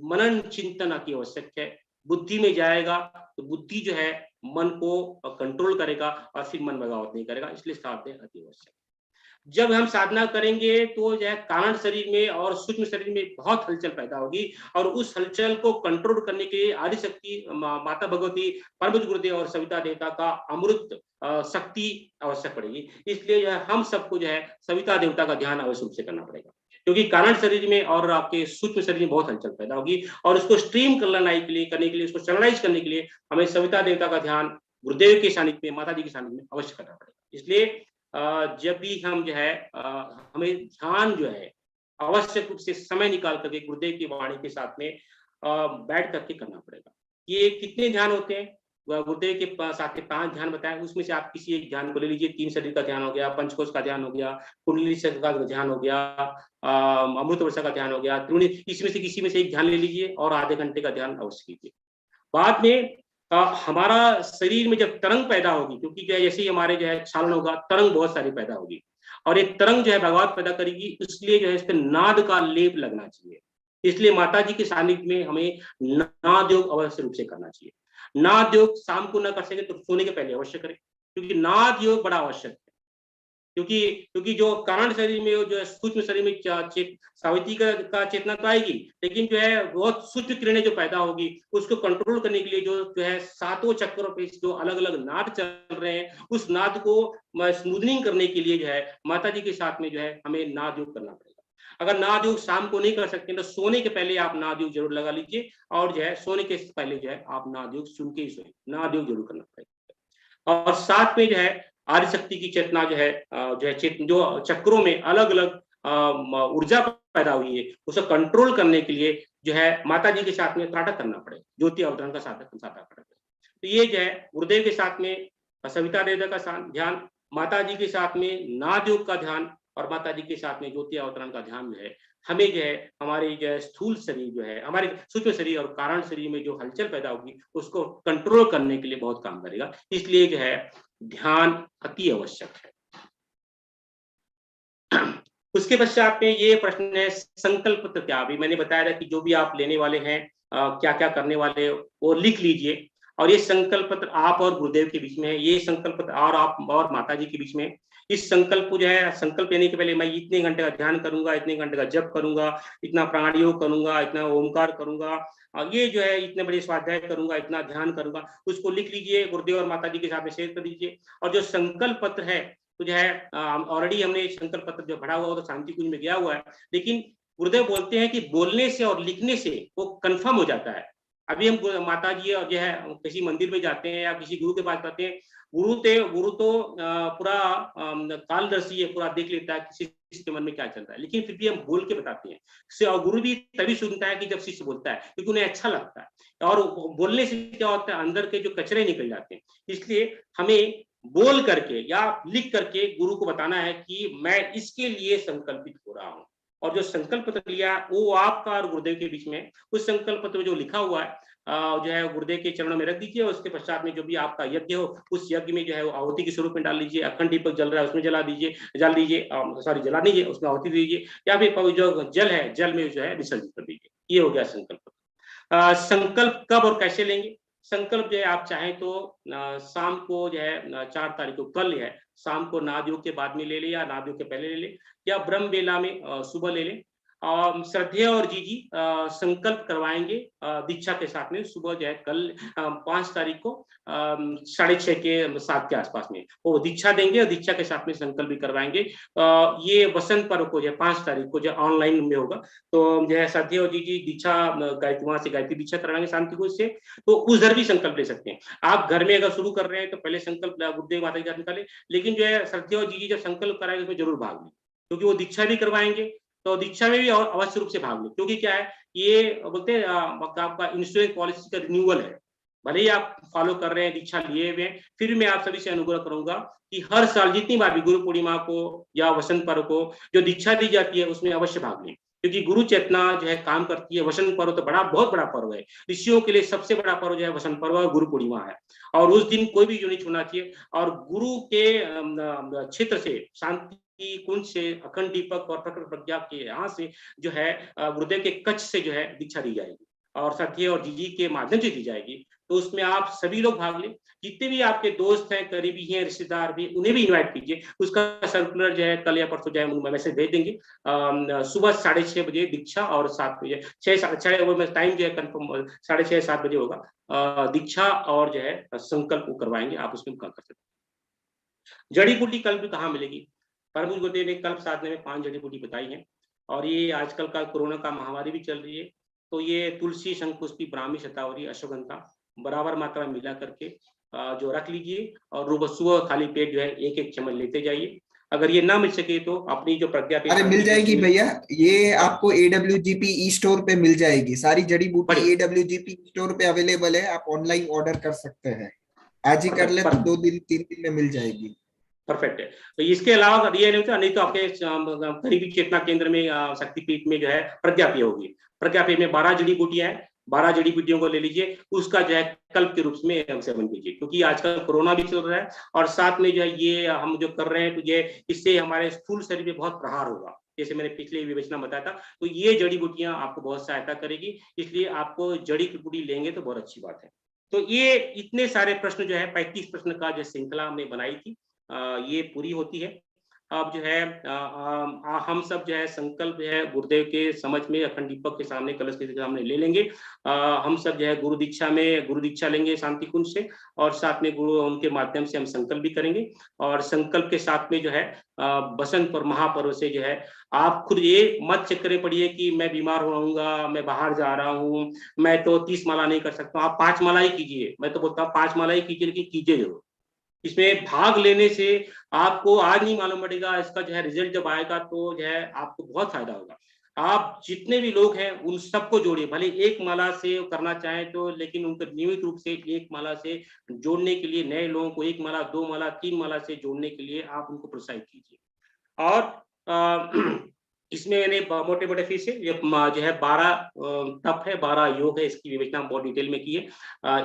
[SPEAKER 1] मनन चिंतन अति आवश्यक है। बुद्धि में जाएगा तो बुद्धि जो है मन को कंट्रोल करेगा, और फिर मन बगावत नहीं करेगा। इसलिए साधना अति आवश्यक। जब हम साधना करेंगे तो जो है कारण शरीर में और सूक्ष्म शरीर में बहुत हलचल पैदा होगी, और उस हलचल को कंट्रोल करने के लिए आदि शक्ति माता भगवती, परम गुरुदेव और सविता देवता का अमृत शक्ति आवश्यक पड़ेगी। इसलिए जो है हम सबको जो है सविता देवता का ध्यान अवश्य रूप से करना पड़ेगा, क्योंकि कारण शरीर में और आपके सूक्ष्म शरीर में बहुत हलचल पैदा होगी, और उसको स्ट्रीम करने के लिए उसको चैनलाइज करने के लिए हमें सविता देवता का ध्यान गुरुदेव के सानिध्य में, माता जी के सानिध्य में अवश्य करना पड़ेगा। इसलिए जब भी हम जो है हमें ध्यान जो है आवश्यक रूप से समय निकाल करके गुरुदेव की वाणी के साथ में बैठ करके करना पड़ेगा। ये कितने ध्यान होते हैं? गुरुदेव के साथ के 5 ध्यान बताए, उसमें से आप किसी एक ध्यान को ले लीजिए। 3 शरीर का ध्यान हो गया, पंचकोश का ध्यान हो गया, कुंडली चक्र का ध्यान हो गया, अमृत वर्षा का ध्यान हो गया, त्रिवेणी, इसमें से किसी में से एक ध्यान ले लीजिए, और आधे घंटे का ध्यान अवश्य कीजिए। बाद में हमारा शरीर में जब तरंग पैदा होगी, क्योंकि जो है जैसे ही हमारे जो है क्षालन होगा, तरंग बहुत सारी पैदा होगी, और एक तरंग जो है बगावत पैदा करेगी, इसलिए जो है इस पे नाद का लेप लगना चाहिए। इसलिए माता जी के सानिध्य में हमें नाद योग अवश्य रूप से करना चाहिए। नाद योग शाम को ना कर सके तो सोने के पहले अवश्य करें, क्योंकि नाद योग बड़ा आवश्यक है। क्योंकि क्योंकि जो कारण शरीर में जो है सूक्ष्म शरीर में सावित्री का चेतना तो आएगी, लेकिन जो है बहुत सूक्ष्म किरणें जो पैदा होगी उसको कंट्रोल करने के लिए जो है सातों चक्रों पे जो अलग अलग नाद चल रहे हैं, उस नाद को स्मूथनिंग करने के लिए जो है माता जी के साथ में जो है हमें नाद योग करना पड़ेगा। अगर नाद योग शाम को नहीं कर सकते तो सोने के पहले आप नाद योग जरूर लगा लीजिए, और जो है सोने के पहले जो है आप नाद योग सुन के ही सोए, नाद योग जरूर करना पड़ेगा। और साथ में जो है आदि शक्ति की चेतना जो है जो चक्रों में अलग अलग ऊर्जा पैदा हुई है उसे कंट्रोल करने के लिए जो है माता जी के साथ में त्राटक करना पड़ेगा, ज्योति अवतरण का साधक करना पड़ेगा। तो ये जो है गुरुदेव के साथ में सविता देवता का ध्यान, माता जी के साथ में नाद योग का ध्यान, और माता जी के साथ में ज्योति अवतरण का ध्यान जो है हमें जो है हमारे जो है स्थूल शरीर जो है हमारे सूक्ष्म शरीर और कारण शरीर में जो हलचल पैदा होगी उसको कंट्रोल करने के लिए बहुत काम करेगा। इसलिए जो है ध्यान अति आवश्यक है। उसके पश्चात में ये प्रश्न है संकल्प तो क्या। अभी मैंने बताया था कि जो भी आप लेने वाले हैं क्या क्या करने वाले वो लिख लीजिए, और ये संकल्प पत्र आप और गुरुदेव के बीच में है, ये संकल्प पत्र और आप और माता जी के बीच में। इस संकल्प को जो है संकल्प लेने के पहले मैं इतने घंटे का ध्यान करूंगा, इतने घंटे का जप करूंगा, इतना प्राणायाम करूंगा, इतना ओमकार करूंगा, और ये जो है इतने बड़े स्वाध्याय करूंगा, इतना ध्यान करूंगा, उसको लिख लीजिए, गुरुदेव और माता जी के साथ में शेयर कर दीजिए। और जो संकल्प पत्र है तो जो है ऑलरेडी हमने संकल्प पत्र जो पढ़ा हुआ तो शांति कुंज में गया हुआ है, लेकिन गुरुदेव बोलते हैं कि बोलने से और लिखने से वो कंफर्म हो जाता है। अभी हम माता जी और जो है किसी मंदिर में जाते हैं या किसी गुरु के पास जाते हैं, गुरु तो पूरा कालदर्शी है, पूरा देख लेता है कि शिष्य के मन में क्या चल रहा है, लेकिन फिर भी हम बोल के बताते हैं। और गुरु भी तभी सुनता है कि जब शिष्य बोलता है, क्योंकि उन्हें अच्छा लगता है, और बोलने से क्या होता है अंदर के जो कचरे निकल जाते हैं। इसलिए हमें बोल करके या लिख करके गुरु को बताना है कि मैं इसके लिए संकल्पित हो रहा हूँ। और जो संकल्प पत्र लिया वो आपका और गुरुदेव के बीच में, उस संकल्प पत्र जो लिखा हुआ है जो है गुरुदेव के चरणों में रख दीजिए। उसके पश्चात में जो भी आपका यज्ञ हो उस यज्ञ में जो है आहुति के स्वरूप में डाल लीजिए। अखंड दीपक जल रहा है उसमें जला दीजिए, सॉरी जला दीजिए, उसमें आहुति दीजिए, या फिर जो जल है जल में जो है विसर्जित कर दीजिए। ये हो गया संकल्प। संकल्प कब और कैसे लेंगे। संकल्प जो है आप चाहें तो शाम को जो है 4 तारीख को कल है शाम को नाद योग के बाद में ले ले, या नाद योग के पहले ले ले, या ब्रह्म बेला में सुबह ले ले। श्रद्धेय और जीजी संकल्प करवाएंगे दीक्षा के साथ में सुबह जो है कल 5 तारीख को 6:30 के 7 के आसपास में वो दीक्षा देंगे, और दीक्षा के साथ में संकल्प भी करवाएंगे। ये वसंत पर्व को जो है 5 तारीख को जो ऑनलाइन में होगा, तो जो है श्रद्धेय और जीजी दीक्षा गायत्री वहां से गायत्री दीक्षा करवाएंगे शांति को से, तो उधर भी संकल्प ले सकते हैं। आप घर में अगर शुरू कर रहे हैं तो पहले संकल्प गुरुदेव माता के साथ निकाले, लेकिन जो है श्रद्धेय और जीजी जब संकल्प कराएंगे उसमें जरूर भाग लें, क्योंकि वो दीक्षा भी करवाएंगे, तो दीक्षा में भी और अवश्य रूप से भाग लें। क्योंकि क्या है ये बोलते हैं आपका इंश्योरेंस पॉलिसी का रिन्यूअल है। भले ही आप फॉलो कर रहे हैं, दीक्षा लिए हुए हैं, फिर मैं आप सभी से अनुग्रह करूंगा कि हर साल जितनी बार भी गुरु पूर्णिमा को या वसंत पर्व को जो दीक्षा दी जाती है उसमें अवश्य भाग लें, क्योंकि गुरु चेतना जो है काम करती है। वसंत पर्व तो बहुत बड़ा पर्व है, ऋषियों के लिए सबसे बड़ा पर्व जो है वसंत पर्व और गुरु पूर्णिमा है, और उस दिन कोई भी जो नहीं छूना चाहिए। और गुरु के क्षेत्र से शांति कुंज से अखंड दीपक और प्रकट प्रज्ञा के यहाँ से जो है गुरुदेव के कच्छ से जो है दीक्षा दी जाएगी, और सत्य और जीजी के माध्यम से दी जाएगी। तो उसमें आप सभी लोग भाग लें, जितने भी आपके दोस्त हैं, करीबी हैं, रिश्तेदार भी, उन्हें भी इनवाइट कीजिए। उसका सर्कुलर जो है कल या परसों जो है मैसेज भेज देंगे। सुबह 6:30 बजे दीक्षा, और 7 बजे 6 टाइम जो है कंफर्म 6:30 7 बजे होगा दीक्षा, और जो है संकल्प करवाएंगे, आप उसमें कर सकते हैं। जड़ी बूटी कल भी कहाँ मिलेगी। परम गुरुदेव ने कल्प साधने में 5 जड़ी बूटी बताई है, और ये आजकल का कोरोना का महामारी भी चल रही है, तो ये तुलसी, शंखपुष्पी, ब्राह्मी, शतावरी, अश्वगंधा बराबर मात्रा में मिला करके जो रख लीजिए, और रोज सुबह खाली पेट जो है 1-1 चम्मच लेते जाइए। अगर ये ना मिल सके तो अपनी जो प्रज्ञा
[SPEAKER 2] अरे मिल जाएगी भैया, ये आपको AWGP ई स्टोर पे मिल जाएगी, सारी जड़ी बूटी AWGP स्टोर पे अवेलेबल है, आप ऑनलाइन ऑर्डर कर सकते हैं। आज ही कर ले तो 2 दिन 3 दिन में मिल जाएगी।
[SPEAKER 1] परफेक्ट है। तो इसके अलावा अगर ये नहीं तो आपके करीबी चेतना केंद्र में शक्तिपीठ में जो है प्रज्ञापीठ होगी। प्रज्ञापीठ में 12 जड़ी बूटियां हैं, 12 जड़ी बूटियों को ले लीजिए, उसका जो है कल्प के रूप में सेवन कीजिए, क्योंकि आजकल कोरोना भी चल रहा है, और साथ में जो है ये हम जो कर रहे हैं तो ये इससे हमारे स्थूल शरीर में बहुत प्रहार होगा, जैसे मैंने पिछले विवेचना बताया था। तो ये जड़ी बूटियां आपको बहुत सहायता करेगी, इसलिए आपको जड़ी बूटी लेंगे तो बहुत अच्छी बात है। तो ये इतने सारे प्रश्न जो है 35 प्रश्न का जो श्रृंखला हमने बनाई थी ये पूरी होती है। अब जो है हम सब जो है संकल्प जो है गुरुदेव के समझ में अखंड दीपक के सामने, कलश के सामने ले लेंगे। हम सब जो है गुरु दीक्षा लेंगे शांति कुंज से, और साथ में गुरु उनके माध्यम से हम संकल्प भी करेंगे। और संकल्प के साथ में जो है बसंत और महापर्व से जो है आप खुद ये मत चक्करे पड़िए कि मैं बीमार हो रहूंगा, मैं बाहर जा रहा हूँ, मैं तो 30 माला नहीं कर सकता। आप 5 माला ही कीजिए, मैं तो बोलता हूँ 5 माला ही कीजिए, लेकिन कीजिए जरूर। इसमें भाग लेने से आपको आज नहीं मालूम पड़ेगा, इसका जो है रिजल्ट जब आएगा तो जो है आपको बहुत फायदा होगा। आप जितने भी लोग हैं उन सबको जोड़िए, भले एक माला से करना चाहें तो, लेकिन उनको नियमित रूप से एक माला से जोड़ने के लिए, नए लोगों को 1 माला, 2 माला, 3 माला से जोड़ने के लिए आप उनको प्रोत्साहित कीजिए। और इसमें मैंने मोटे-मोटे फीस से ये जो है 12 तप है, 12 योग है, इसकी विवेचना बहुत डिटेल में की है।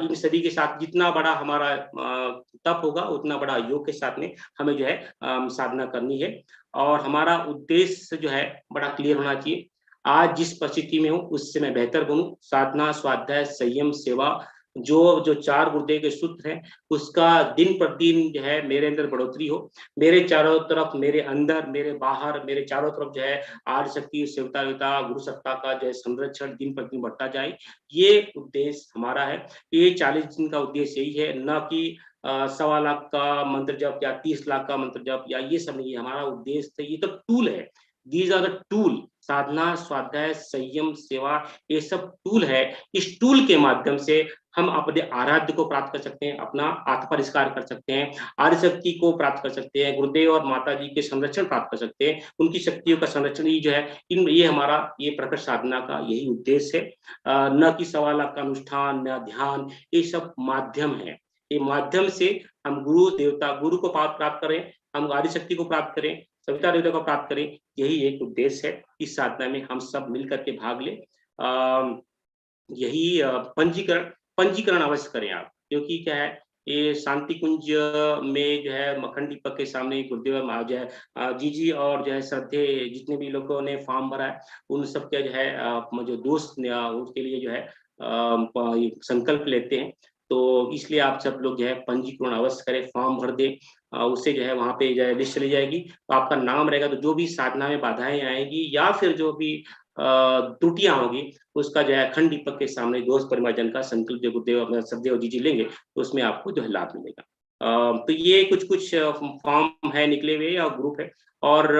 [SPEAKER 1] इन सभी के साथ जितना बड़ा हमारा तप होगा, उतना बड़ा योग के साथ में हमें जो है साधना करनी है। और हमारा उद्देश्य जो है बड़ा क्लियर होना चाहिए। आज जिस परिस्थिति में हूँ उससे मैं बेहतर बनूं। साधना, स्वाध्याय, संयम, सेवा, जो 4 गुरुदेव के सूत्र हैं, उसका दिन प्रतिदिन जो है मेरे अंदर बढ़ोतरी हो। मेरे चारों तरफ, मेरे अंदर, मेरे बाहर, मेरे चारों तरफ जो है आर्य शक्ति, सेवता, गुरु सत्ता का जो है संरक्षण दिन प्रतिदिन बढ़ता जाए, ये उद्देश्य हमारा है। ये 40 दिन का उद्देश्य यही है, न कि 1.25 लाख का मंत्र जप या 30 लाख का मंत्र जप, या ये सब नहीं है हमारा उद्देश्य। ये तो टूल है, दीज आर द टूल। साधना, स्वाध्याय, संयम, सेवा, ये सब टूल है। इस टूल के माध्यम से हम अपने आराध्य को प्राप्त कर सकते हैं, अपना आत्मपरिष्कार कर सकते हैं, आर्य शक्ति को प्राप्त कर सकते हैं, गुरुदेव और माता जी के संरक्षण प्राप्त कर सकते हैं, उनकी शक्तियों का संरक्षण। ये जो है ये हमारा ये प्रकट साधना का यही उद्देश्य है। न कि 1.25 लाख का अनुष्ठान, न ध्यान, ये सब माध्यम है। ये माध्यम से हम गुरु को प्राप्त करें, हम आर्य शक्ति को प्राप्त करें, सविता देवता को प्राप्त करें, यही एक उद्देश्य है। इस साधना में हम सब मिलकर के भाग लें। यही पंजीकरण अवश्य करें आप, क्योंकि क्या है, ये शांति कुंज में जो है अखंड दीपक के सामने गुरुदेव जो है जी और जो है श्रद्धे जितने भी लोगों ने फॉर्म भरा है, उन सब के जो है जो दोस्त उसके लिए जो है संकल्प लेते हैं। तो इसलिए आप सब लोग जो है पंजीकरण अवश्य करें, फॉर्म भर दें। उससे जो है वहाँ पे जो है लिस्ट चली जाएगी, तो आपका नाम रहेगा। तो जो भी साधना में बाधाएं आएंगी या फिर जो भी त्रुटियां होगी, उसका जो है अखंड दीपक के सामने दोस्त परिवारजन का संकल्प जो गुरुदेव सदैव जी लेंगे, तो उसमें आपको जो है लाभ मिलेगा। तो ये कुछ फॉर्म है निकले हुए और ग्रुप है, और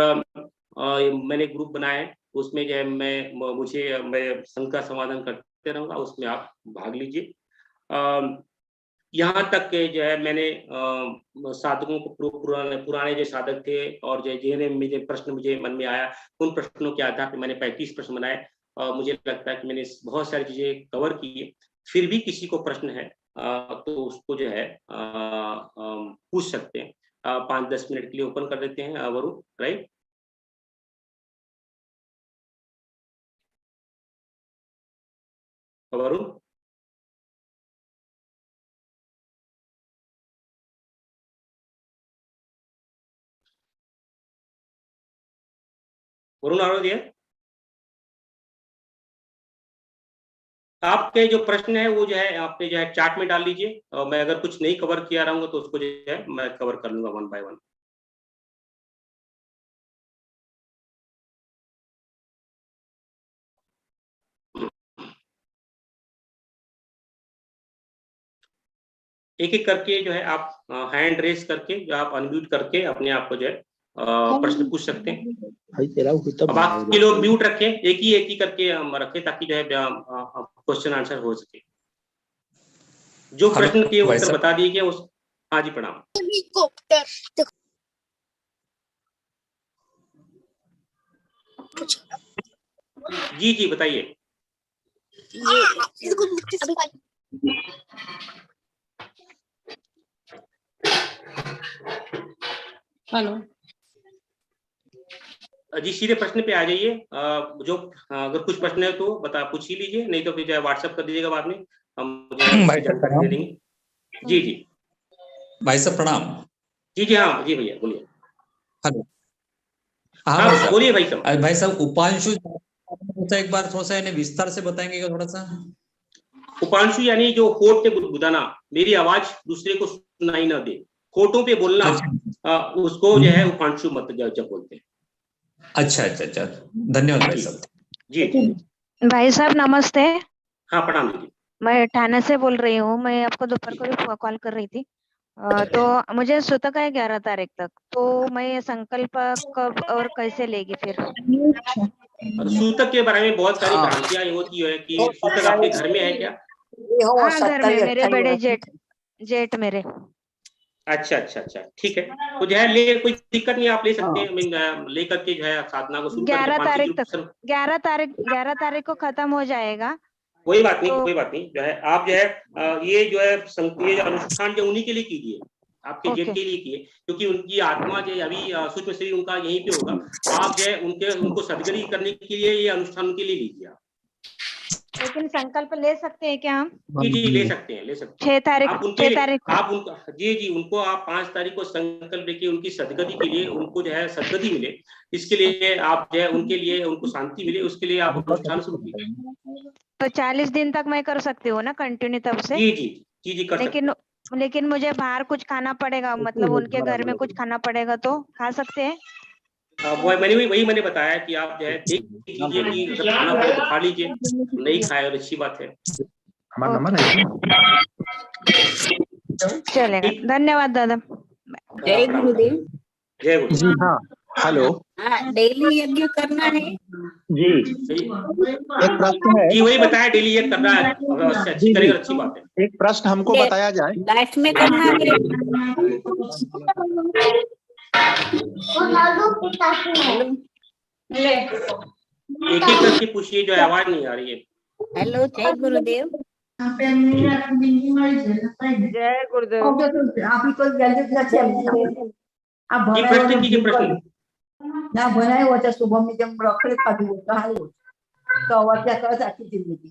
[SPEAKER 1] मैंने ग्रुप बनाया है, उसमें जो है मैं शंका समाधान करते रहूंगा, उसमें आप भाग लीजिए। यहाँ तक के जो है मैंने साधकों को पुराने जो साधक थे और जो प्रश्न मुझे मन में आया, उन प्रश्नों के आधार पर मैंने 35 प्रश्न बनाए। मुझे लगता है कि मैंने बहुत सारी चीजें कवर की। फिर भी किसी को प्रश्न है तो उसको जो है पूछ सकते हैं। 5-10 मिनट के लिए ओपन कर देते हैं वरुण, राइट? वरुण, वरुण आरोग्य, आपके जो प्रश्न है वो जो है आपने जो है चार्ट में डाल लीजिए, और मैं अगर कुछ नहीं कवर किया रहूंगा तो उसको जो है मैं कवर कर लूंगा 1 बाय 1। एक एक करके जो है आप हैंड रेस करके, जो आप अनम्यूट करके अपने आप को जो है प्रश्न पूछ सकते हैं। बाकी लोग म्यूट रखें, एक ही करके रखें, ताकि जो है क्वेश्चन आंसर हो सके। जो प्रश्न के उत्तर बता दिए गए उस, हाँ जी प्रणाम। जी बताइए।
[SPEAKER 3] हेलो
[SPEAKER 1] जी, सीधे प्रश्न पे आ जाइए। जो अगर कुछ प्रश्न है तो पूछ ही लीजिए, नहीं तो फिर जो है व्हाट्सएप कर दीजिएगा बाद में, हम जानकारी दे देंगे। जी
[SPEAKER 4] भाई साहब प्रणाम।
[SPEAKER 1] जी हाँ जी भैया बोलिए।
[SPEAKER 4] हेलो,
[SPEAKER 1] हाँ बोलिए भाई साहब।
[SPEAKER 4] भाई साहब उपांशु एक बार थोड़ा सा इन्हें विस्तार से बताएंगे क्या थोड़ा सा?
[SPEAKER 1] उपांशु यानी जो होठ पे बुदबुदाना, मेरी आवाज दूसरे को सुनाई ना दे, होठों पे बोलना। उसको जो है उपांशु मत जप बोलते हैं।
[SPEAKER 4] अच्छा अच्छा अच्छा, धन्यवाद भाई साहब।
[SPEAKER 1] जी
[SPEAKER 3] भाई साहब नमस्ते।
[SPEAKER 1] हाँ, प्रणाम दीदी।
[SPEAKER 3] मैं ठाणे से बोल रही हूँ। मैं आपको दोपहर को भी कॉल कर रही थी। तो मुझे सूतक है 11 तारीख तक, तो मैं संकल्प कब और कैसे लेगी फिर?
[SPEAKER 1] सूतक के बारे में बहुत सारी
[SPEAKER 5] हाँ।
[SPEAKER 1] भ्रांतियां होती है कि सूतक आपके घर में है क्या?
[SPEAKER 3] हाँ, घर में मेरे बड़े जेठ मेरे।
[SPEAKER 1] अच्छा अच्छा अच्छा, ठीक है। तो जो है ले कोई दिक्कत नहीं, आप ले सकते हैं। लेकर के जो है साधना को शुरू करके
[SPEAKER 3] 11
[SPEAKER 1] 5
[SPEAKER 3] तारीख तक, 11 तारीख को खत्म हो जाएगा।
[SPEAKER 1] कोई बात नहीं,
[SPEAKER 3] तो-
[SPEAKER 1] कोई बात नहीं। जो है आप जो है ये जो है ये जो अनुष्ठान जो उन्हीं के लिए कीजिए, आपके जेठ के लिए किए, क्योंकि उनकी आत्मा जो है अभी सूक्ष्म शरीर उनका यहीं पे होगा। आप जो है उनको सदगति करने के लिए ये अनुष्ठान उनके लिए लीजिए आप।
[SPEAKER 3] लेकिन संकल्प ले सकते हैं क्या हम?
[SPEAKER 1] जी ले सकते हैं, ले सकते हैं।
[SPEAKER 3] 6 तारीख
[SPEAKER 1] आप उनका जी उनको आप 5 तारीख को संकल्प लेके उनकी सदगति के लिए, उनको जो है सदगति मिले, इसके लिए आप जो है उनके लिए उनको शांति मिले, उसके लिए आप अनुष्ठान शुरू कीजिए।
[SPEAKER 3] तो 40 दिन तक मैं कर सकती हूँ ना कंटिन्यू तब से?
[SPEAKER 1] जी कर सकते हैं।
[SPEAKER 3] लेकिन मुझे बाहर कुछ खाना पड़ेगा, मतलब उनके घर में कुछ खाना पड़ेगा, तो खा सकते हैं?
[SPEAKER 1] वही मैंने बताया कि आप जो है देख लीजिए कि अगर खाना पड़े तो खा लीजिए, नहीं खाए और अच्छी बात है।
[SPEAKER 5] हमारा नंबर है।
[SPEAKER 3] चलेगा, धन्यवाद दादा।
[SPEAKER 6] जय गुरुदेव।
[SPEAKER 1] जय गुरुदेव।
[SPEAKER 5] जी हाँ, हेलो।
[SPEAKER 6] डेली यज्ञ करना है?
[SPEAKER 5] जी एक प्रश्न है।
[SPEAKER 1] जी वही बताया, डेली ये करना है, अगर अच्छी करेगा अच्छी बात है।
[SPEAKER 5] एक प्रश्न हमको बताया जाए।
[SPEAKER 6] लास्ट में करना है?
[SPEAKER 1] एक एक करके पूछिए, जो आवाज नहीं आ रही है।
[SPEAKER 6] हेलो, जय गुरुदेव।
[SPEAKER 3] जय गुरुदेव।
[SPEAKER 1] जी प्रश्न कीजिए, प्रश्न।
[SPEAKER 7] ના બનાવ્યો છે શુભમની જેમ રખડી ખાધું હોય તો હારું તો અવાજ કરે આખી જિંદગી।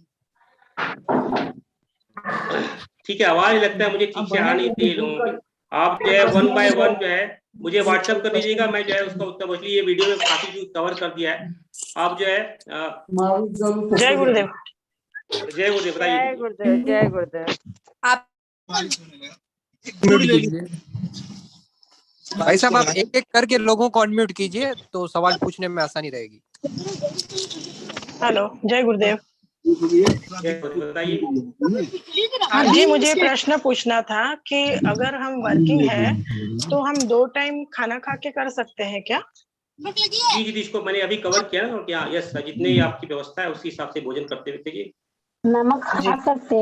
[SPEAKER 1] ठीक है, आवाज लगता है मुझे ठीक से आ नहीं रही है लोगों की। आप जो है 1 बाय 1 जो है मुझे व्हाट्सएप कर दीजिएगा, मैं जो है उसका उत्तर मोस्टली ये वीडियो में काफी कवर कर दिया है। आप जो है
[SPEAKER 3] जय गुरुदेव।
[SPEAKER 1] जय गुरुदेव, बताइए।
[SPEAKER 3] जय गुरुदेव, जय गुरुदेव।
[SPEAKER 8] भाई साहब आप एक एक करके लोगों को अनम्यूट कीजिए तो सवाल पूछने में आसानी रहेगी।
[SPEAKER 9] हेलो, जय गुरुदेव।
[SPEAKER 1] बताइए।
[SPEAKER 9] हाँ जी, मुझे प्रश्न पूछना था कि अगर हम वर्किंग है तो हम 2 टाइम खाना खा के कर सकते हैं क्या?
[SPEAKER 1] जी इसको मैंने अभी कवर किया ना, क्या यस, जितने आपकी व्यवस्था है उसी हिसाब से भोजन करते रहते।
[SPEAKER 6] नमक खा सकते